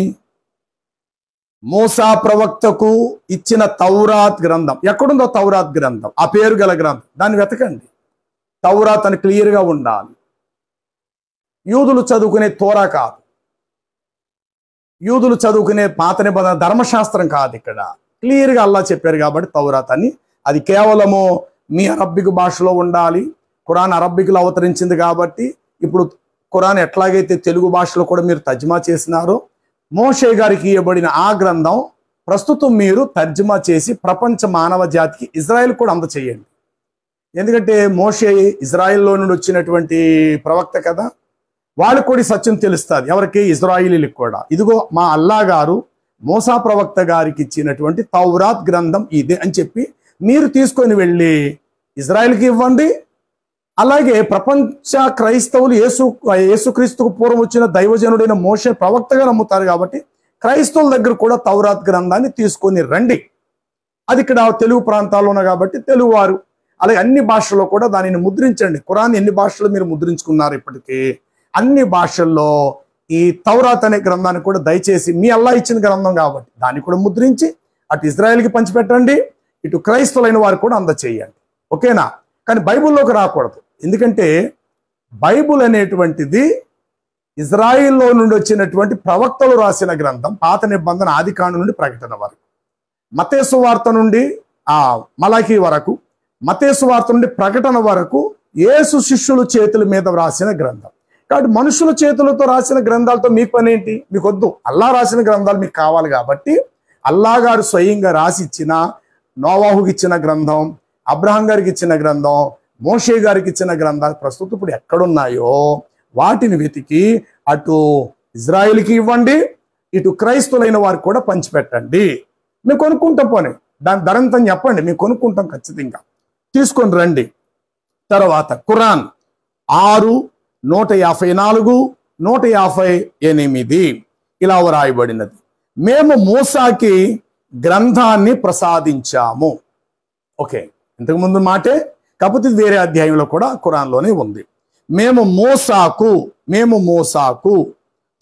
మూసా ప్రవక్తకు ఇచ్చిన తౌరాత్ గ్రంథం. ఎక్కడుందో తౌరాత్ గ్రంథం? ఆ పేరు గల గ్రంథం, దాన్ని వెతకండి. తౌరాత్ అని క్లియర్గా ఉండాలి. యూదులు చదువుకునే తోరా కాదు, యూదులు చదువుకునే పాత నిబంధన ధర్మశాస్త్రం కాదు. ఇక్కడ క్లియర్గా అల్లా చెప్పారు కాబట్టి తౌరాత్ అని. అది కేవలము మీ అరబ్బిక్ భాషలో ఉండాలి. ఖురాన్ అరబ్బిక్లో అవతరించింది కాబట్టి ఇప్పుడు ఖురాన్ ఎట్లాగైతే తెలుగు భాషలో కూడా మీరు తర్జుమా చేసినారో, మోషే గారికి ఇవ్వబడిన ఆ గ్రంథం ప్రస్తుతం మీరు తర్జుమా చేసి ప్రపంచ మానవ జాతికి, ఇజ్రాయెల్ కూడా అందచేయండి. ఎందుకంటే మోషే ఇజ్రాయెల్లో నుండి వచ్చినటువంటి ప్రవక్త కదా, వాళ్ళకు కూడా సత్యం తెలుస్తుంది. ఎవరికి? ఇజ్రాయిలీలకు కూడా. ఇదిగో మా అల్లా గారు మూసా ప్రవక్త గారికి ఇచ్చినటువంటి తౌరాత్ గ్రంథం ఇదే అని చెప్పి మీరు తీసుకొని వెళ్ళి ఇజ్రాయెల్కి ఇవ్వండి. అలాగే ప్రపంచ క్రైస్తవులు యేసుక్రీస్తుకు పూర్వం వచ్చిన దైవజనుడైన మోషే ప్రవక్తగా నమ్ముతారు కాబట్టి క్రైస్తవుల దగ్గర కూడా తౌరాత్ గ్రంథాన్ని తీసుకొని రండి. అది ఇక్కడ తెలుగు ప్రాంతాల్లో ఉన్న కాబట్టి తెలుగువారు, అలాగే అన్ని భాషల్లో కూడా దానిని ముద్రించండి. ఖురాన్ ఎన్ని భాషల్లో మీరు ముద్రించుకున్నారు ఇప్పటికీ? అన్ని భాషల్లో ఈ తౌరాత్ అనే గ్రంథాన్ని కూడా దయచేసి, మీ అల్లా ఇచ్చిన గ్రంథం కాబట్టి దాన్ని కూడా ముద్రించి అటు ఇజ్రాయెల్కి పంచిపెట్టండి, ఇటు క్రైస్తవులైన వారు కూడా అందచేయండి. ఓకేనా? కానీ బైబిల్లోకి రాకూడదు. ఎందుకంటే బైబిల్ అనేటువంటిది ఇజ్రాయిల్లో నుండి వచ్చినటువంటి ప్రవక్తలు రాసిన గ్రంథం. పాత నిబంధన ఆదికాండం నుండి ప్రకటన వరకు, మత్తయి సువార్త నుండి మలాకీ వరకు, మత్తయి సువార్త నుండి ప్రకటన వరకు యేసు శిష్యుల చేతుల మీద రాసిన గ్రంథం. కాబట్టి మనుషుల చేతులతో రాసిన గ్రంథాలతో మీకు పని ఏంటి? మీకు వద్దు. అల్లా రాసిన గ్రంథాలు మీకు కావాలి కాబట్టి అల్లా గారు స్వయంగా రాసి ఇచ్చిన, నోవాహుకి ఇచ్చిన గ్రంథం, అబ్రహాం గారికి ఇచ్చిన గ్రంథం, మోషే గారికి ఇచ్చిన గ్రంథాలు ప్రస్తుతం ఇప్పుడు ఎక్కడున్నాయో వాటిని వెతికి అటు ఇజ్రాయిల్కి ఇవ్వండి, ఇటు క్రైస్తవులైన వారికి కూడా పంచిపెట్టండి. మేము కొనుక్కుంటాం, పోనీ దాని ధర ఎంతని చెప్పండి, మేము కొనుక్కుంటాం, ఖచ్చితంగా తీసుకొని రండి. తర్వాత ఖురాన్ 6, 154, 158 ఇలా రాయబడినది. మేము మూసాకి గ్రంథాన్ని ప్రసాదించాము. ఓకే, ఇంతకుముందు మాటే, కాకపోతే వేరే అధ్యాయంలో కూడా ఖురాన్లోనే ఉంది. మేము మూసాకు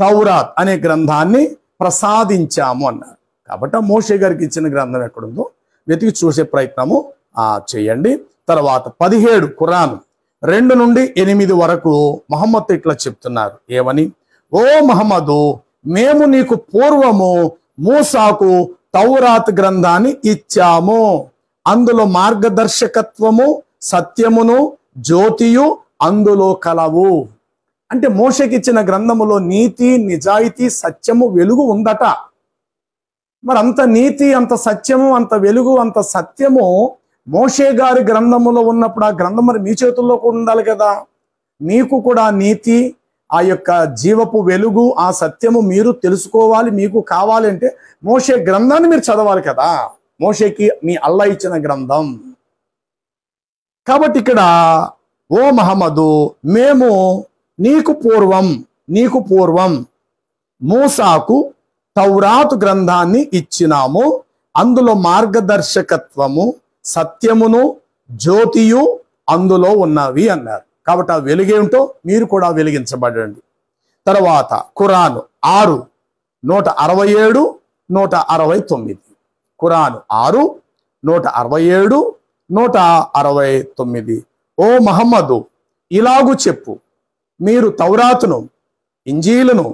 తౌరాత్ అనే గ్రంథాన్ని ప్రసాదించాము అన్నారు. కాబట్టి మోషే గారికి ఇచ్చిన గ్రంథం ఎక్కడుందో వెతికి చూసే ప్రయత్నము చేయండి. తర్వాత 17 ఖురాన్ 2 నుండి 8 వరకు మహమ్మద్ ఇట్లా చెప్తున్నారు. ఏమని? ఓ మహమ్మదు, మేము నీకు పూర్వము మూసాకు తౌరాత్ గ్రంథాన్ని ఇచ్చాము. అందులో మార్గదర్శకత్వము, సత్యమును, జ్యోతియు అందులో కలవు. అంటే మోషేకి ఇచ్చిన గ్రంథములో నీతి, నిజాయితీ, సత్యము, వెలుగు ఉందట. మరి అంత నీతి, అంత సత్యము, అంత వెలుగు, అంత సత్యము మోషే గారి గ్రంథములో ఉన్నప్పుడు ఆ గ్రంథం మరి మీ చేతుల్లో కూడా ఉండాలి కదా. మీకు కూడా నీతి, ఆ యొక్క జీవపు వెలుగు, ఆ సత్యము మీరు తెలుసుకోవాలి. మీకు కావాలి అంటే మోషే గ్రంథాన్ని మీరు చదవాలి కదా. మోషేకి మీ అల్లా ఇచ్చిన గ్రంథం కాబట్టి ఇక్కడ ఓ మహమ్మదు, మేము నీకు పూర్వం మూసాకు తౌరాతు గ్రంథాన్ని ఇచ్చినాము. అందులో మార్గదర్శకత్వము, సత్యమును, జ్యోతియు అందులో ఉన్నవి అన్నారు. కాబట్టి ఆ వెలుగేమిటో మీరు కూడా వెలిగించబడండి. తర్వాత ఖురాన్ 6, 167, 169 ఖురాన్ 6, 167, 169 ఓ మహమ్మదు, ఇలాగు చెప్పు, మీరు తౌరాతును, ఇంజీలును,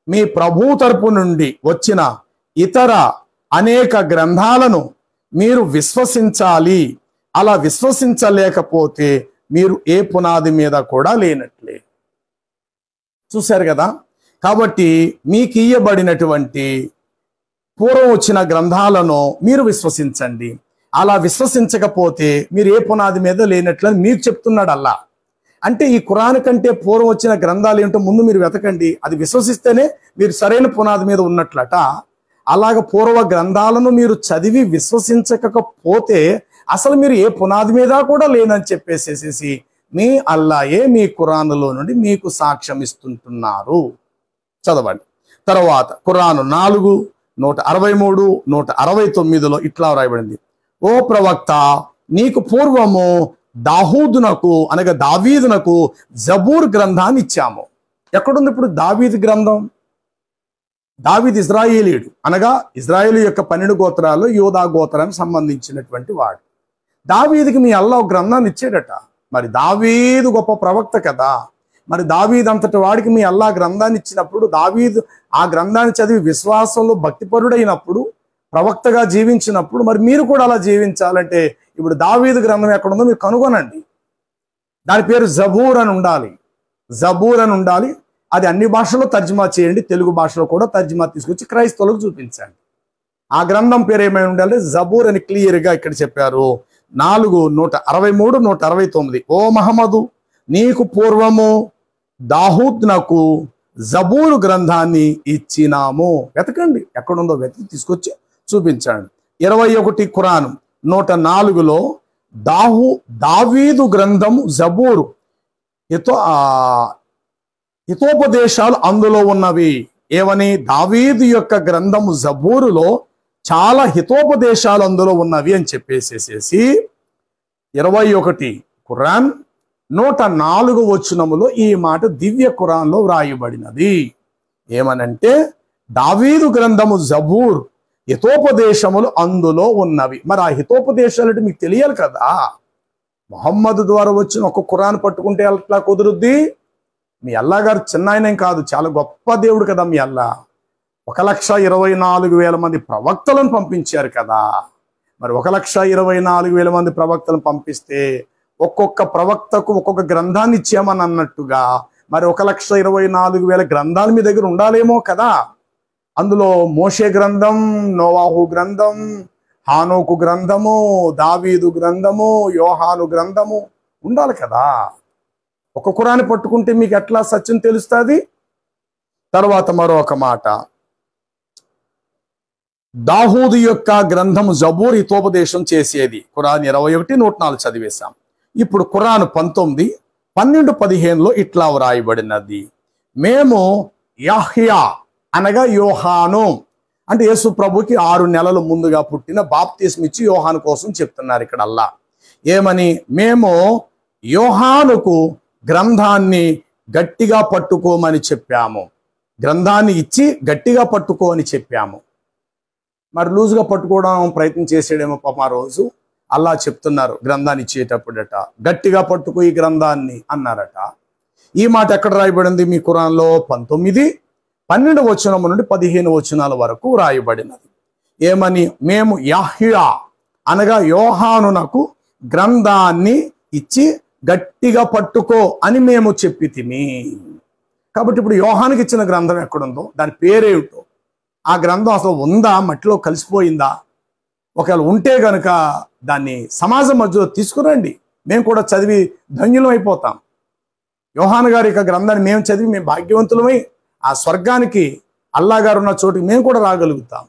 మీ ప్రభు తరపు నుండి వచ్చిన ఇతర అనేక గ్రంథాలను మీరు విశ్వసించాలి. అలా విశ్వసించలేకపోతే మీరు ఏ పునాది మీద కూడా లేనట్లే. చూశారు కదా. కాబట్టి మీకు ఇయ్యబడినటువంటి పూర్వం వచ్చిన గ్రంథాలను మీరు విశ్వసించండి. అలా విశ్వసించకపోతే మీరు ఏ పునాది మీద లేనట్లని మీకు చెప్తున్నాడు అల్లా. అంటే ఈ ఖురాన్ కంటే పూర్వం వచ్చిన గ్రంథాలు ఏంటో ముందు మీరు వెతకండి, అది విశ్వసిస్తేనే మీరు సరైన పునాది మీద ఉన్నట్లట. అలాగ పూర్వ గ్రంథాలను మీరు చదివి విశ్వసించకపోతే అసలు మీరు ఏ పునాది మీద కూడా లేనని చెప్పేసేసి మీ అల్లాయే మీ ఖురానులో నుండి మీకు సాక్ష్యం ఇస్తుంటున్నారు. చదవండి. తర్వాత ఖురాను 4:163, 169లో ఇట్లా రాయబడింది. ఓ ప్రవక్త, నీకు పూర్వము దావీదునకు అనగా దావీదునకు జబూర్ గ్రంథాన్ని ఇచ్చాము. ఎక్కడుంది ఇప్పుడు దావీదు గ్రంథం? దావీదు ఇజ్రాయేలీయుడు, అనగా ఇజ్రాయేలు యొక్క 12 గోత్రాల్లో యోధా గోత్రానికి సంబంధించినటువంటి వాడు. దావీదుకి మీ అల్లా ఒక గ్రంథాన్ని ఇచ్చాడట. మరి దావీదు గొప్ప ప్రవక్త కదా. మరి దావీదు అంతటి వాడికి మీ అల్లా గ్రంథాన్ని ఇచ్చినప్పుడు, దావీదు ఆ గ్రంథాన్ని చదివి విశ్వాసంలో భక్తిపరుడైనప్పుడు, ప్రవక్తగా జీవించినప్పుడు, మరి మీరు కూడా అలా జీవించాలంటే ఇప్పుడు దావీదు గ్రంథం ఎక్కడుందో మీరు కనుగొనండి. దాని పేరు జబూర్ అని ఉండాలి. జబూర్ అని ఉండాలి. అది అన్ని భాషల్లో తర్జుమా చేయండి, తెలుగు భాషలో కూడా తర్జుమా తీసుకొచ్చి క్రైస్తవులకు చూపించండి. ఆ గ్రంథం పేరు ఏమైనా ఉండాలి? జబూర్ అని క్లియర్గా ఇక్కడ చెప్పారు. 4:163, 169. ఓ మహమ్మదు, నీకు పూర్వము దావీదునకు జబూరు గ్రంథాన్ని ఇచ్చినాము. వెతకండి, ఎక్కడుందో వెతికి తీసుకొచ్చి చూపించండి. 21 ఖురాను 104లో దావీదు గ్రంథము జబూరు హితోపదేశాలు అందులో ఉన్నవి. ఏమని? దావీదు యొక్క గ్రంథము జబూరులో చాలా హితోపదేశాలు అందులో ఉన్నవి అని చెప్పేసేసి 21 ఖురాన్ 104 వచనములో ఈ మాట దివ్య ఖురాన్లో వ్రాయబడినది. ఏమనంటే దావీదు గ్రంథము జబూర్ హితోపదేశములు అందులో ఉన్నవి. మరి ఆ హితోపదేశాలు అంటే మీకు తెలియాలి కదా. ముహమ్మద్ ద్వారా వచ్చిన ఒక ఖురాన్ పట్టుకుంటే అట్లా కుదురుద్ది? మీ అల్లా గారు చిన్న ఆయనేం కాదు, చాలా గొప్ప దేవుడు కదా మీ అల్లా. 1,24,000 మంది ప్రవక్తలను పంపించారు కదా. మరి 1,24,000 మంది ప్రవక్తలను పంపిస్తే ఒక్కొక్క ప్రవక్తకు ఒక్కొక్క గ్రంథాన్ని ఇచ్చామని అన్నట్టుగా మరి 1,24,000 గ్రంథాలు మీ దగ్గర ఉండాలేమో కదా. అందులో మోషే గ్రంథం, నోవాహు గ్రంథం, హానోకు గ్రంథము, దావీదు గ్రంథము, యోహాను గ్రంథము ఉండాలి కదా. ఒక ఖురాన్ని పట్టుకుంటే మీకు ఎట్లా సత్యం తెలుస్తుంది? తర్వాత మరొక మాట, దావూదు యొక్క గ్రంథము జబూర్ హితోపదేశం చేసేది. ఖురాన్ 21, 104 చదివేశాం. ఇప్పుడు ఖురాన్ 19, 12, 15లో ఇట్లా వ్రాయబడినది. మేము యహ్యా అనగా యోహాను, అంటే యేసు ప్రభుకి 6 నెలలు ముందుగా పుట్టిన బాప్తిస్మ ఇచ్చి యోహాను కోసం చెప్తున్నారు ఇక్కడ అల్లా. ఏమని? మేము యోహానుకు గ్రంథాన్ని గట్టిగా పట్టుకోమని చెప్పాము. గ్రంథాన్ని ఇచ్చి గట్టిగా పట్టుకో అని చెప్పాము. మరి లూజుగా పట్టుకోవడం ప్రయత్నం చేసాడేమో పాప. ఆ రోజు అల్లా చెప్తున్నారు గ్రంథాన్ని ఇచ్చేటప్పుడట గట్టిగా పట్టుకో ఈ గ్రంథాన్ని అన్నారట. ఈ మాట ఎక్కడ రాయబడింది మీ ఖురాన్లో? 19, 12 వచనం నుండి 15 వచనాల వరకు రాయబడినది. ఏమని? మేము యహ్యా అనగా యోహానునకు గ్రంథాన్ని ఇచ్చి గట్టిగా పట్టుకో అని మేము చెప్పితిమి. కాబట్టి ఇప్పుడు యోహానికి ఇచ్చిన గ్రంథం ఎక్కడుందో, దాని పేరేమిటో, ఆ గ్రంథం అసలు ఉందా, మట్టిలో కలిసిపోయిందా? ఒకవేళ ఉంటే గనుక దాన్ని సమాజం మధ్యలో తీసుకురండి, మేము కూడా చదివి ధన్యులం అయిపోతాం. యోహాను గారి యొక్క గ్రంథాన్ని మేము చదివి మేము భాగ్యవంతులమై ఆ స్వర్గానికి అల్లా గారు ఉన్న చోటుకి మేము కూడా రాగలుగుతాం.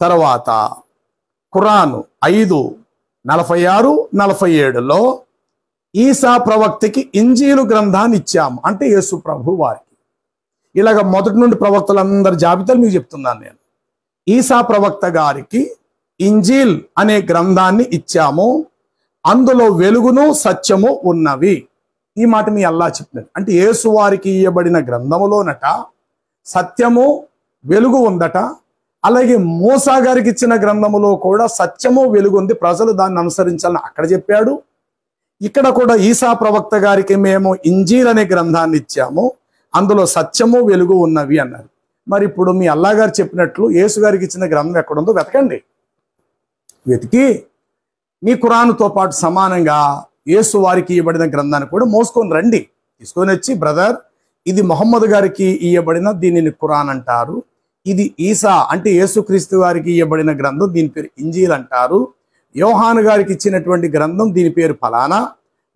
తర్వాత ఖురాను 5:46, 47లో ఈసా ప్రవక్తకి ఇంజీలు గ్రంథాన్ని ఇచ్చాము, అంటే యేసు ప్రభు వారికి. ఇలాగ మొదటి నుండి ప్రవక్తలందరి జాబితాలు మీకు చెప్తున్నాను నేను. ఈసా ప్రవక్త గారికి ఇంజీల్ అనే గ్రంథాన్ని ఇచ్చాము, అందులో వెలుగును సత్యము ఉన్నవి. ఈ మాట మీ అల్లా చెప్పినది. అంటే యేసు వారికి ఇయ్యబడిన గ్రంథములోనట సత్యము వెలుగు ఉందట. అలాగే మూసా గారికి ఇచ్చిన గ్రంథములో కూడా సత్యము వెలుగు ఉంది, ప్రజలు దాన్ని అనుసరించాలని అక్కడ చెప్పాడు. ఇక్కడ కూడా ఈసా ప్రవక్త గారికి మేము ఇంజీల్ అనే గ్రంథాన్ని ఇచ్చాము, అందులో సత్యము వెలుగు ఉన్నవి అన్నారు. మరి ఇప్పుడు మీ అల్లా గారు చెప్పినట్లు యేసు గారికి ఇచ్చిన గ్రంథం ఎక్కడుందో వెతకండి. వెతికి మీ ఖురానుతో పాటు సమానంగా యేసు వారికి ఇవ్వబడిన గ్రంథాన్ని కూడా మోసుకొని రండి. తీసుకొని వచ్చి, బ్రదర్ ఇది మొహమ్మద్ గారికి ఇయ్యబడిన దీనిని ఖురాన్ అంటారు. ఇది ఈసా అంటే యేసుక్రీస్తు గారికి ఇయ్యబడిన గ్రంథం, దీని పేరు ఇంజీల్ అంటారు. యోహాను గారికి ఇచ్చినటువంటి గ్రంథం దీని పేరు ఫలానా.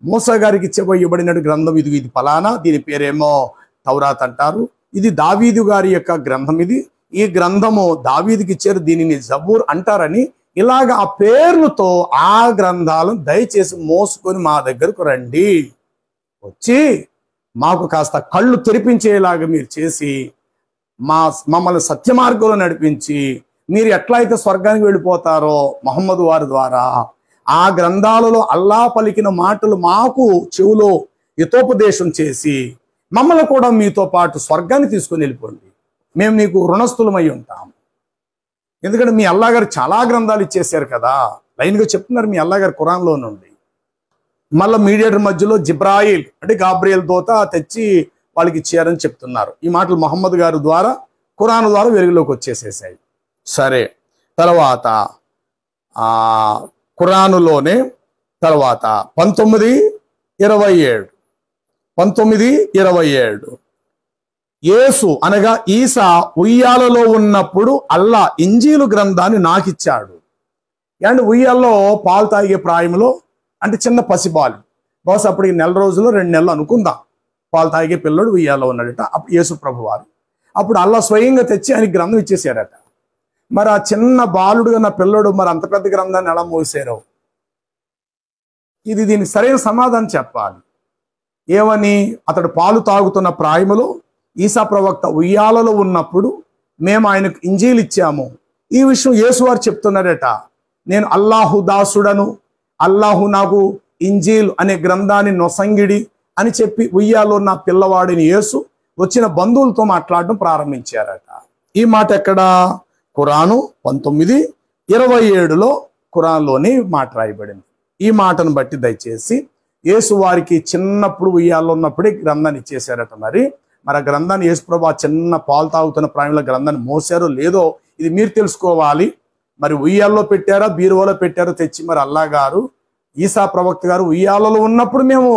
మూసా గారికి ఇవ్వబడిన గ్రంథం ఇది ఫలానా, దీని పేరేమో తౌరాత్ అంటారు. ఇది దావీదు గారి యొక్క గ్రంథం. ఈ గ్రంథము దావీదుకి ఇచ్చారు, దీనిని జబూర్ అంటారని ఇలాగ ఆ పేర్లతో ఆ గ్రంథాలను దయచేసి మోసుకొని మా దగ్గరకు రండి, వచ్చి మాకు కాస్త కళ్ళు తెరిపించేలాగా మీరు చేసి మమ్మల్ని సత్య మార్గంలో నడిపించి మీరు ఎట్లా అయితే స్వర్గానికి వెళ్ళిపోతారో మహమ్మద్ వారి ద్వారా ఆ గ్రంథాలలో అల్లా పలికిన మాటలు మాకు చెవులో హితోపదేశం చేసి మమ్మల్ని కూడా మీతో పాటు స్వర్గాన్ని తీసుకొని వెళ్ళిపోండి, మేము నీకు రుణస్థులమై ఉంటాం. ఎందుకంటే మీ అల్లా గారు చాలా గ్రంథాలు ఇచ్చేసారు కదా, లైన్గా చెప్తున్నారు మీ అల్లా గారు ఖురాన్లో నుండి. మళ్ళీ మీడియేటర్ మధ్యలో జిబ్రాయిల్ అంటే గాబ్రియల్ దూత తెచ్చి వాళ్ళకి ఇచ్చారని చెప్తున్నారు. ఈ మాటలు మహమ్మద్ గారి ద్వారా ఖురాన్ ద్వారా వెలుగులోకి వచ్చేసేసాయి. సరే, తర్వాత ఖురానులోనే తర్వాత 19:27 యేసు అనగా ఈసా ఉయ్యాలలో ఉన్నప్పుడు అల్లా ఇంజీలు గ్రంథాన్ని నాకిచ్చాడు. అండ్ ఉయ్యాల్లో పాలు తాగే ప్రాయంలో అంటే చిన్న పసిబాలు, బహుశా అప్పటికి 1 రోజులు 2 నెలలు అనుకుందాం, పాలు తాగే పిల్లడు ఉయ్యాలో ఉన్నాడట. అప్పుడు యేసు ప్రభు వారు అప్పుడు అల్లా స్వయంగా తెచ్చి ఆయన గ్రంథం ఇచ్చేసాడట. మరి ఆ చిన్న బాలుడుగా నా పిల్లడు మరి అంత పెద్ద గ్రంథాన్ని ఎలా మోసారో, దీనికి సరైన సమాధానం చెప్పాలి. ఏమని? అతడు పాలు తాగుతున్న ప్రాయములో ఈసా ప్రవక్త ఉయ్యాలలో ఉన్నప్పుడు మేము ఆయనకు ఇంజీలు ఇచ్చాము. ఈ విషయం యేసువారు చెప్తున్నారట. నేను అల్లాహు దాసుడను, అల్లాహు నాకు ఇంజీల్ అనే గ్రంథాన్ని నొసంగిడి అని చెప్పి ఉయ్యాలో నా పిల్లవాడిని యేసు వచ్చిన బంధువులతో మాట్లాడడం ప్రారంభించారట. ఈ మాట ఎక్కడ? ఖురాను 19:27 ఖురాన్లోని మాట రాయబడింది. ఈ మాటను బట్టి దయచేసి యేసు వారికి చిన్నప్పుడు ఉయ్యాల్లో ఉన్నప్పుడే గ్రంథాన్ని ఇచ్చేశారట. మరి ఆ గ్రంథాన్ని యేసు ప్రభు ఆ చిన్న పాలు తాగుతున్న ప్రాయంలో గ్రంథాన్ని మోసారో లేదో ఇది మీరు తెలుసుకోవాలి. మరి ఉయ్యాల్లో పెట్టారా బీరువాలో పెట్టారో తెచ్చి మరి అల్లా గారు ఈసా ప్రవక్త గారు ఉయ్యాలలో ఉన్నప్పుడు మేము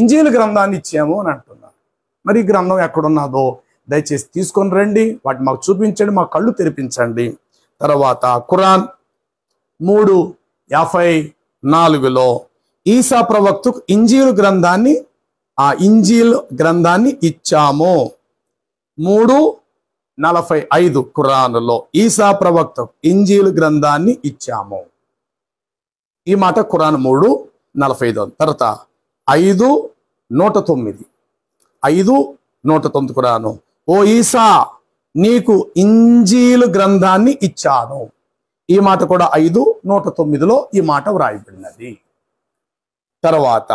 ఇంజీల్ గ్రంథాన్ని ఇచ్చాము అని అంటున్నారు. మరి ఈ గ్రంథం ఎక్కడున్నదో దయచేసి తీసుకొని రండి, వాటిని మాకు చూపించండి, మా కళ్ళు తెరిపించండి. తర్వాత ఖురాన్ 3:54 ఈసా ప్రవక్తకు ఇంజీల్ గ్రంథాన్ని ఇచ్చాము. 3:45 ఖురానులో ఈసా ప్రవక్తకు ఇంజీల్ గ్రంథాన్ని ఇచ్చాము. ఈ మాట ఖురాన్ 3:45. తర్వాత 5:109 ఖురాను, ఓ ఈసా నీకు ఇంజీలు గ్రంథాన్ని ఇచ్చాను. ఈ మాట కూడా 5:109 ఈ మాట వ్రాయబడినది. తర్వాత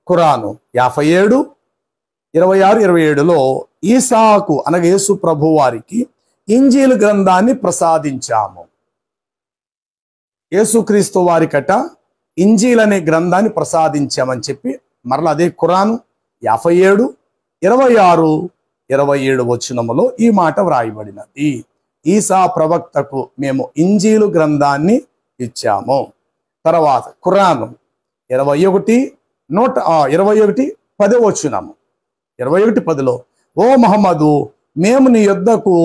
ఖురాను 57:26-27 ఈసాకు అనగా యేసు ప్రభు వారికి ఇంజీలు గ్రంథాన్ని ప్రసాదించాము. యేసుక్రీస్తు వారికట ఇంజీల్ అనే గ్రంథాన్ని ప్రసాదించామని చెప్పి మరలా అదే ఖురాను 57:26-27 ఈ మాట వ్రాయబడినది. ఈసా ప్రవక్తకు మేము ఇంజీలు గ్రంథాన్ని ఇచ్చాము. తర్వాత ఖురాను 21:10 ఓ మహమ్మదు మేము నీ యొద్దకు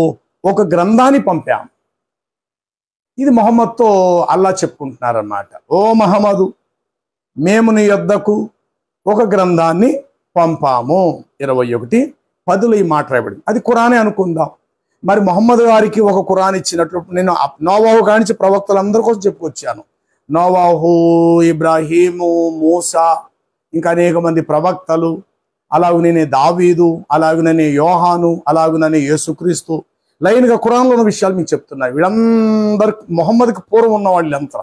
ఒక గ్రంథాన్ని పంపాము. ఇది మొహమ్మద్తో అల్లా చెప్పుకుంటున్నారన్నమాట. ఓ మహమ్మదు మేము నీ యొద్దకు ఒక గ్రంథాన్ని పంపాము. 21:10 ఈ మాట రాయబడింది. అది ఖురానే అనుకుందాం. మరి మొహమ్మద్ గారికి ఒక ఖురాన్ ఇచ్చినట్లు నేను నోవాహు కానించి ప్రవక్తలందరి కోసం చెప్పుకొచ్చాను. నోవాహు, ఇబ్రాహీము, మూసా, ఇంకా అనేక మంది ప్రవక్తలు, అలాగునే దావీదు, అలాగునే యోహాను, అలాగునే యేసుక్రీస్తు, లైన్గా ఖురాన్లో ఉన్న విషయాలు మీకు చెప్తున్నాయి. వీళ్ళందరికి మొహమ్మద్కి పూర్వం ఉన్న వాళ్ళంతా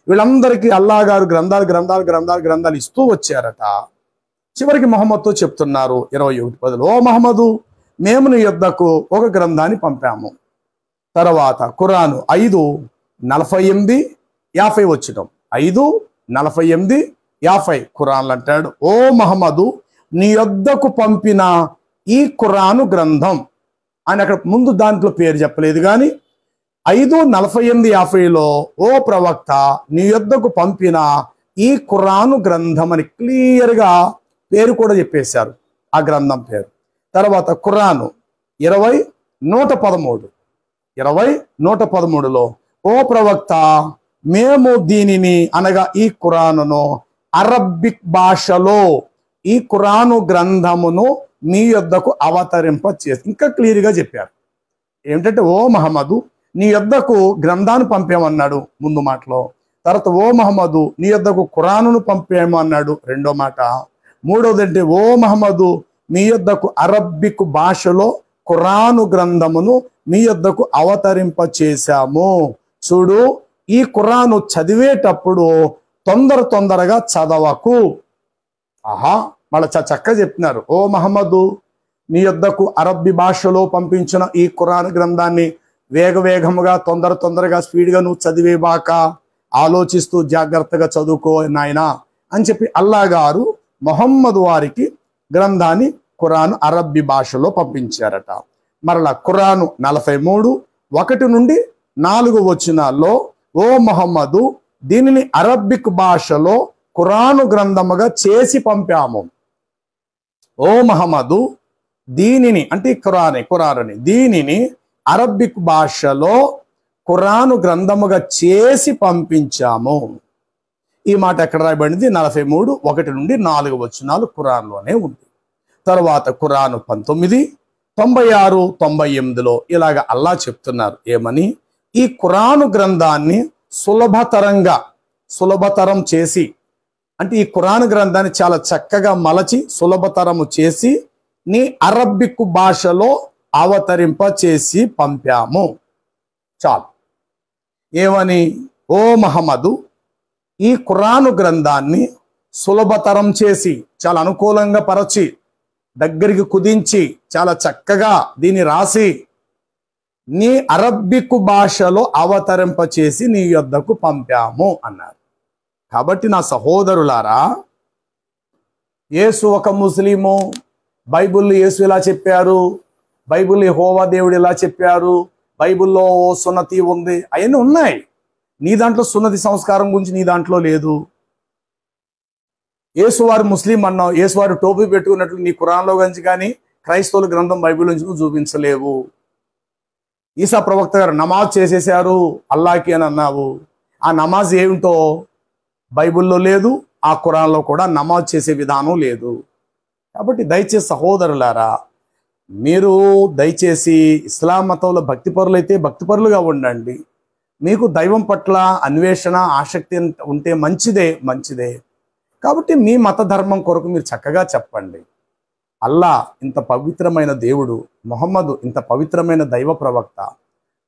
వీళ్ళందరికీ అల్లా గారు గ్రంథాలు ఇస్తూ వచ్చారట. చివరికి మొహమ్మద్తో చెప్తున్నారు 21:10 ఓ మహమ్మదు మేము నీ యొద్దకు ఒక గ్రంథాన్ని పంపాము. తర్వాత ఖురాను 5:48-50 5:48-50 ఖురాన్లు అంటాడు, ఓ మహమ్మదు నీ యొద్దకు పంపిన ఈ ఖురాను గ్రంథం అని అక్కడ ముందు దాంట్లో పేరు చెప్పలేదు, కానీ 5:48-50 ఓ ప్రవక్త నీ యొద్దకు పంపిన ఈ ఖురాను గ్రంథం అని క్లియర్గా పేరు కూడా చెప్పేశారు, ఆ గ్రంథం పేరు. తర్వాత ఖురాను 20:113. 20:113లో, ఓ ప్రవక్త, మేము దీనిని అనగా ఈ ఖురానును అరబ్బిక్ భాషలో, ఈ ఖురాను గ్రంథమును మీ యొద్దకు అవతరింప చేసి, ఇంకా క్లియర్గా చెప్పారు ఏమిటంటే, ఓ మహమ్మదు నీ యొద్దకు గ్రంథాన్ని పంపామన్నాడు ముందు మాటలో. తర్వాత ఓ మహమ్మదు నీ యొద్దకు ఖురానును పంపాము అన్నాడు రెండో మాట. మూడవది అంటే, ఓ మహమ్మదు మీ యొద్దకు అరబ్బిక్ భాషలో ఖురాను గ్రంథమును మీ యొద్దకు అవతరింప చేశాము. చూడు, ఈ ఖురాను చదివేటప్పుడు తొందరగా చదవకు. ఆహా, మళ్ళీ చక్కగా చెప్తున్నారు. ఓ మహమ్మదు నీ యొద్దకు అరబ్బీ భాషలో పంపించిన ఈ ఖురాన్ గ్రంథాన్ని వేగవేగముగా తొందరగా స్పీడ్గా నువ్వు చదివేబాక, ఆలోచిస్తూ జాగ్రత్తగా చదువుకో నాయనా అని చెప్పి అల్లా గారు మొహమ్మద్ వారికి గ్రంథాన్ని ఖురాను అరబ్బీ భాషలో పంపించారట. మరలా ఖురాను 43:1-4 వచనాల్లో, ఓ మొహమ్మదు దీనిని అరబ్బిక్ భాషలో ఖురాను గ్రంథముగా చేసి పంపాము. ఓ మహమ్మదు దీనిని అంటే ఖురాన్ని దీనిని అరబ్బిక్ భాషలో ఖురాను గ్రంథముగా చేసి పంపించాము. ఈ మాట ఎక్కడ రాయబడింది? 43:1-4 వచనాలు ఖురాన్లోనే ఉంది. తర్వాత ఖురాను 19:96-98లో ఇలాగ అల్లా చెప్తున్నారు ఏమని, ఈ ఖురాను గ్రంథాన్ని సులభతరం చేసి, అంటే ఈ ఖురాను గ్రంథాన్ని చాలా చక్కగా మలచి సులభతరము చేసి నీ అరబ్బిక్ భాషలో అవతరింప చేసి పంపాము. చాలు. ఏమని? ఓ మహమ్మదు ఈ ఖురాను గ్రంథాన్ని సులభతరం చేసి, చాలా అనుకూలంగా పరచి, దగ్గరికి కుదించి, చాలా చక్కగా దీన్ని రాసి నీ అరబ్బిక్ భాషలో అవతరింప చేసి నీ యొద్దకు పంపాము అన్నారు. కాబట్టి నా సహోదరులారా, యేసు ఒక ముస్లిము, బైబిల్లో యేసు ఇలా చెప్పారు, బైబిల్లో యెహోవా దేవుడు ఇలా చెప్పారు, బైబిల్లో సున్నతి ఉంది, అవన్నీ ఉన్నాయి. నీ దాంట్లో సున్నతి సంస్కారం గురించి నీ దాంట్లో లేదు. యేసువారు ముస్లిం అన్నావు, యేసువారు టోపీ పెట్టుకున్నట్లు నీ ఖురాన్లో గురించి కానీ క్రైస్తవుల గ్రంథం బైబిల్ నుంచి నువ్వు చూపించలేవు. ఈసా ప్రవక్త గారు నమాజ్ చేసేసారు అల్లాకి అని అన్నావు. ఆ నమాజ్ ఏమిటో బైబిల్లో లేదు, ఆ ఖురాన్లో కూడా నమాజ్ చేసే విధానం లేదు. కాబట్టి దయచేసి సహోదరులారా, మీరు దయచేసి ఇస్లాం మతంలో భక్తిపరులైతే భక్తిపరులుగా ఉండండి. మీకు దైవం పట్ల అన్వేషణ ఆసక్తి ఉంటే మంచిదే. కాబట్టి మీ మత ధర్మం కొరకు మీరు చక్కగా చెప్పండి. అల్లా ఇంత పవిత్రమైన దేవుడు, మొహమ్మదు ఇంత పవిత్రమైన దైవ ప్రవక్త,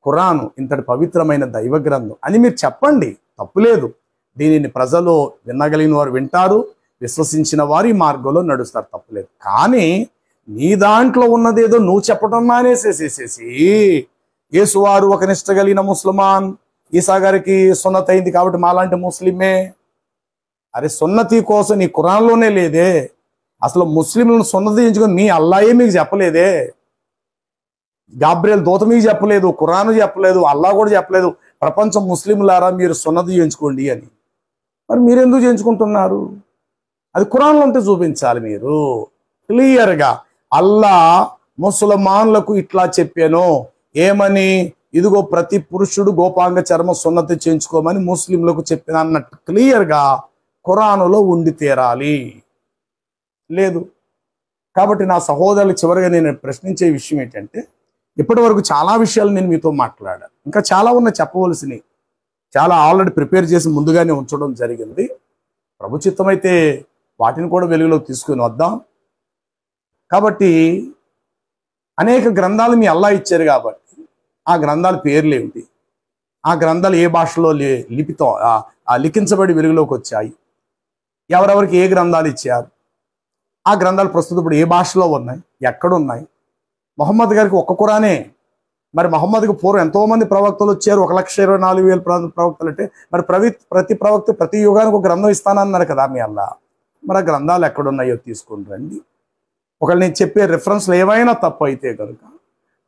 ఖురాను ఇంతటి పవిత్రమైన దైవ గ్రంథం అని మీరు చెప్పండి, తప్పులేదు. దీనిని ప్రజలు వినగలిగిన వారు వింటారు, విశ్వసించిన వారు ఈ మార్గంలో నడుస్తారు, తప్పులేదు. కానీ నీ దాంట్లో ఉన్నదేదో నువ్వు చెప్పడం మానేసేసేసేసి, యేసువారు ఒక నిష్ట కలిగిన ముస్లిమాన్, ఈసా గారికి సున్నతి అయింది కాబట్టి మాలాంటి ముస్లిమే. అరే, సున్నతి కోసం నీ ఖురాన్లోనే లేదే. అసలు ముస్లింలను సున్నతి చేయించుకొని మీ అల్లాయే మీకు చెప్పలేదే. గాబ్రియల్ దూత మీకు చెప్పలేదు, ఖురాను చెప్పలేదు, అల్లా కూడా చెప్పలేదు ప్రపంచం ముస్లింలారా మీరు సున్నతి చేయించుకోండి అని. మరి మీరెందుకు చేయించుకుంటున్నారు? అది ఖురాన్లో ఉంటే చూపించాలి మీరు క్లియర్గా. అల్లా ముసల్మాన్లకు ఇట్లా చెప్పాను ఏమని, ఇదిగో ప్రతి పురుషుడు గోపాంగ చర్మ సున్నతి చేయించుకోమని ముస్లింలకు చెప్పిన అన్నట్టు క్లియర్గా ఖురానులో ఉండి తీరాలి. లేదు. కాబట్టి నా సహోదరులు చివరిగా నేను ప్రశ్నించే విషయం ఏంటంటే, ఇప్పటి వరకు చాలా విషయాలు నేను మీతో మాట్లాడాను, ఇంకా చాలా ఉన్నాయి చెప్పవలసినవి, చాలా ఆల్రెడీ ప్రిపేర్ చేసి ముందుగానే ఉంచడం జరిగింది. ప్రభు చిత్తమైతే వాటిని కూడా వెలుగులోకి తీసుకుని వద్దాం. కాబట్టి అనేక గ్రంథాలు మీ అల్లా ఇచ్చారు కాబట్టి ఆ గ్రంథాల పేర్లు ఏమిటి, ఆ గ్రంథాలు ఏ భాషలో లిపితో లిఖించబడి వెలుగులోకి వచ్చాయి, ఎవరెవరికి ఏ గ్రంథాలు ఇచ్చారు, ఆ గ్రంథాలు ప్రస్తుతం ఇప్పుడు ఏ భాషలో ఉన్నాయి, ఎక్కడున్నాయి. మొహమ్మద్ గారికి ఒక్క ఖురానే. మరి మొహమ్మద్కి పూర్వం ఎంతోమంది ప్రవక్తలు వచ్చారు, 1,24,000 ప్రవక్తలు. అంటే మరి ప్రతి ప్రవక్త ప్రతి యుగానికి ఒక గ్రంథం ఇస్తానన్నారు కదా మీ అల్లా. మరి ఆ గ్రంథాలు ఎక్కడున్నాయో తీసుకుని రండి. ఒకవేళ నేను చెప్పే రిఫరెన్స్లు ఏమైనా తప్పు అయితే కనుక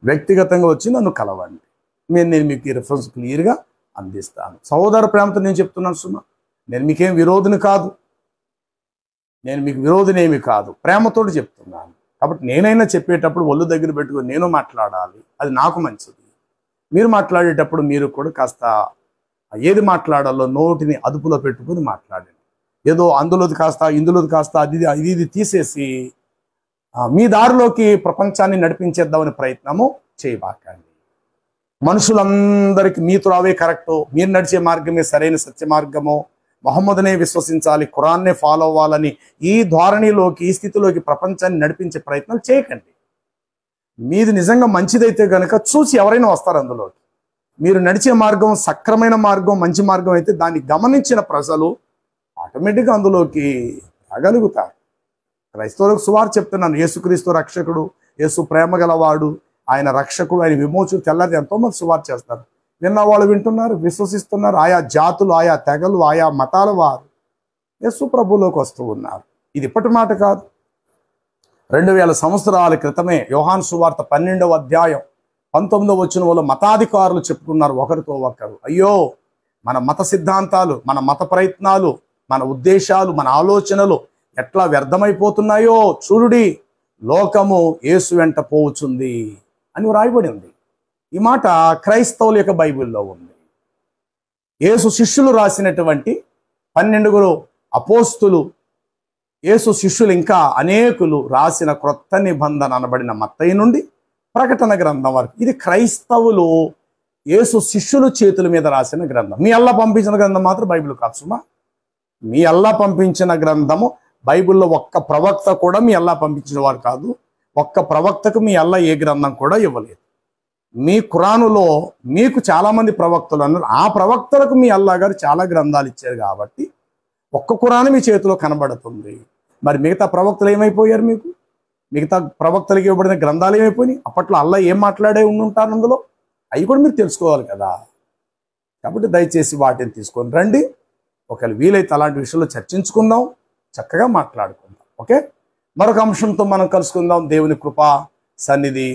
వ్యక్తిగతంగా వచ్చి నన్ను కలవండి, నేను మీకు ఈ రిఫరెన్స్ క్లియర్గా అందిస్తాను. సహోదర ప్రేమతో నేను చెప్తున్నాను సుమా, నేను మీకేం విరోధిని కాదు, నేను మీకు విరోధినేమి కాదు, ప్రేమతోటి చెప్తున్నాను. కాబట్టి నేనైనా చెప్పేటప్పుడు ఒళ్ళు దగ్గర పెట్టుకొని నేను మాట్లాడాలి, అది నాకు మంచిది. మీరు మాట్లాడేటప్పుడు మీరు కూడా కాస్త ఏది మాట్లాడాలో నోటిని అదుపులో పెట్టుకుని మాట్లాడండి. ఏదో అందులోది కాస్త ఇందులోది కాస్త ఇది తీసేసి మీ దారిలోకి ప్రపంచాన్ని నడిపించేద్దామని ప్రయత్నము చేయబాకండి. మనుషులందరికీ మీ త్రావే కరెక్టు, మీరు నడిచే మార్గమే సరైన సత్య మార్గము, మొహమ్మద్నే విశ్వసించాలి, ఖురాన్నే ఫాలో అవ్వాలని ఈ ధోరణిలోకి ఈ స్థితిలోకి ప్రపంచాన్ని నడిపించే ప్రయత్నాలు చేయకండి. మీది నిజంగా మంచిదైతే కనుక చూసి ఎవరైనా వస్తారు అందులోకి. మీరు నడిచే మార్గం సక్రమైన మార్గం, మంచి మార్గం అయితే దాన్ని గమనించిన ప్రజలు ఆటోమేటిక్గా అందులోకి రాగలుగుతారు. క్రైస్తవులకు సువార్త చెప్తున్నాను, యేసుక్రీస్తు రక్షకుడు, యేసు ప్రేమ గలవాడు, ఆయన రక్షకుడు, ఆయన విమోచకుడు, తెల్లారి ఎంతోమంది సువార్త చేస్తారు. విన్న వాళ్ళు వింటున్నారు, విశ్వసిస్తున్నారు. ఆయా జాతులు, ఆయా తెగలు, ఆయా మతాల వారు యేసు ప్రభువులోకి వస్తూ ఉన్నారు. ఇది ఇప్పటి మాట కాదు. 2000 సంవత్సరాల క్రితమే యోహాను సువార్త 12వ అధ్యాయం 19వ వచనంలో మతాధికారులు చెప్పుకున్నారు ఒకరితో ఒకరు, అయ్యో మన మత సిద్ధాంతాలు, మన మత ప్రయత్నాలు, మన ఉద్దేశాలు, మన ఆలోచనలు ఎట్లా వ్యర్థమైపోతున్నాయో చూడుడి, లోకము యేసు వెంట పోవుచుంది అని వ్రాయబడింది. ఈ మాట క్రైస్తవుల యొక్క బైబిల్లో ఉంది. యేసు శిష్యులు రాసినటువంటి 12 అపోస్తులు, యేసు శిష్యులు ఇంకా అనేకులు రాసిన క్రొత్త నిబంధన అనబడిన మత్తయి నుండి ప్రకటన గ్రంథం వరకు ఇది క్రైస్తవులు యేసు శిష్యుల చేతుల మీద రాసిన గ్రంథం. మీ అల్లా పంపించిన గ్రంథం మాత్రం బైబిల్ కాదు సుమా. మీ అల్లా పంపించిన గ్రంథము బైబిల్లో ఒక్క ప్రవక్త కూడా మీ అల్లా పంపించిన వారు కాదు. ఒక్క ప్రవక్తకు మీ అల్లా ఏ గ్రంథం కూడా ఇవ్వలేదు. మీ ఖురానులో మీకు చాలామంది ప్రవక్తలు అన్నారు, ఆ ప్రవక్తలకు మీ అల్లా గారు చాలా గ్రంథాలు ఇచ్చారు కాబట్టి ఒక్క ఖురాను మీ చేతిలో కనబడుతుంది. మరి మిగతా ప్రవక్తలు ఏమైపోయారు? మిగతా ప్రవక్తలకు ఇవ్వబడిన గ్రంథాలు ఏమైపోయినాయి? అప్పట్లో అల్లా ఏం మాట్లాడే ఉండుంటారు అందులో, అవి కూడా మీరు తెలుసుకోవాలి కదా. కాబట్టి దయచేసి వాటిని తీసుకొని రండి. ఒకవేళ వీలైతే అలాంటి విషయంలో చర్చించుకుందాం, చక్కగా మాట్లాడుకుందాం. ఓకే, మరొక అంశంతో మనం కలుసుకుందాం. దేవుని కృప సన్నిధి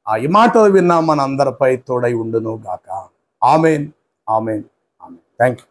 ఈ మాటలు విన్నా మన అందరిపై తోడై ఉండును గాక. Amen, amen, amen. Thank you.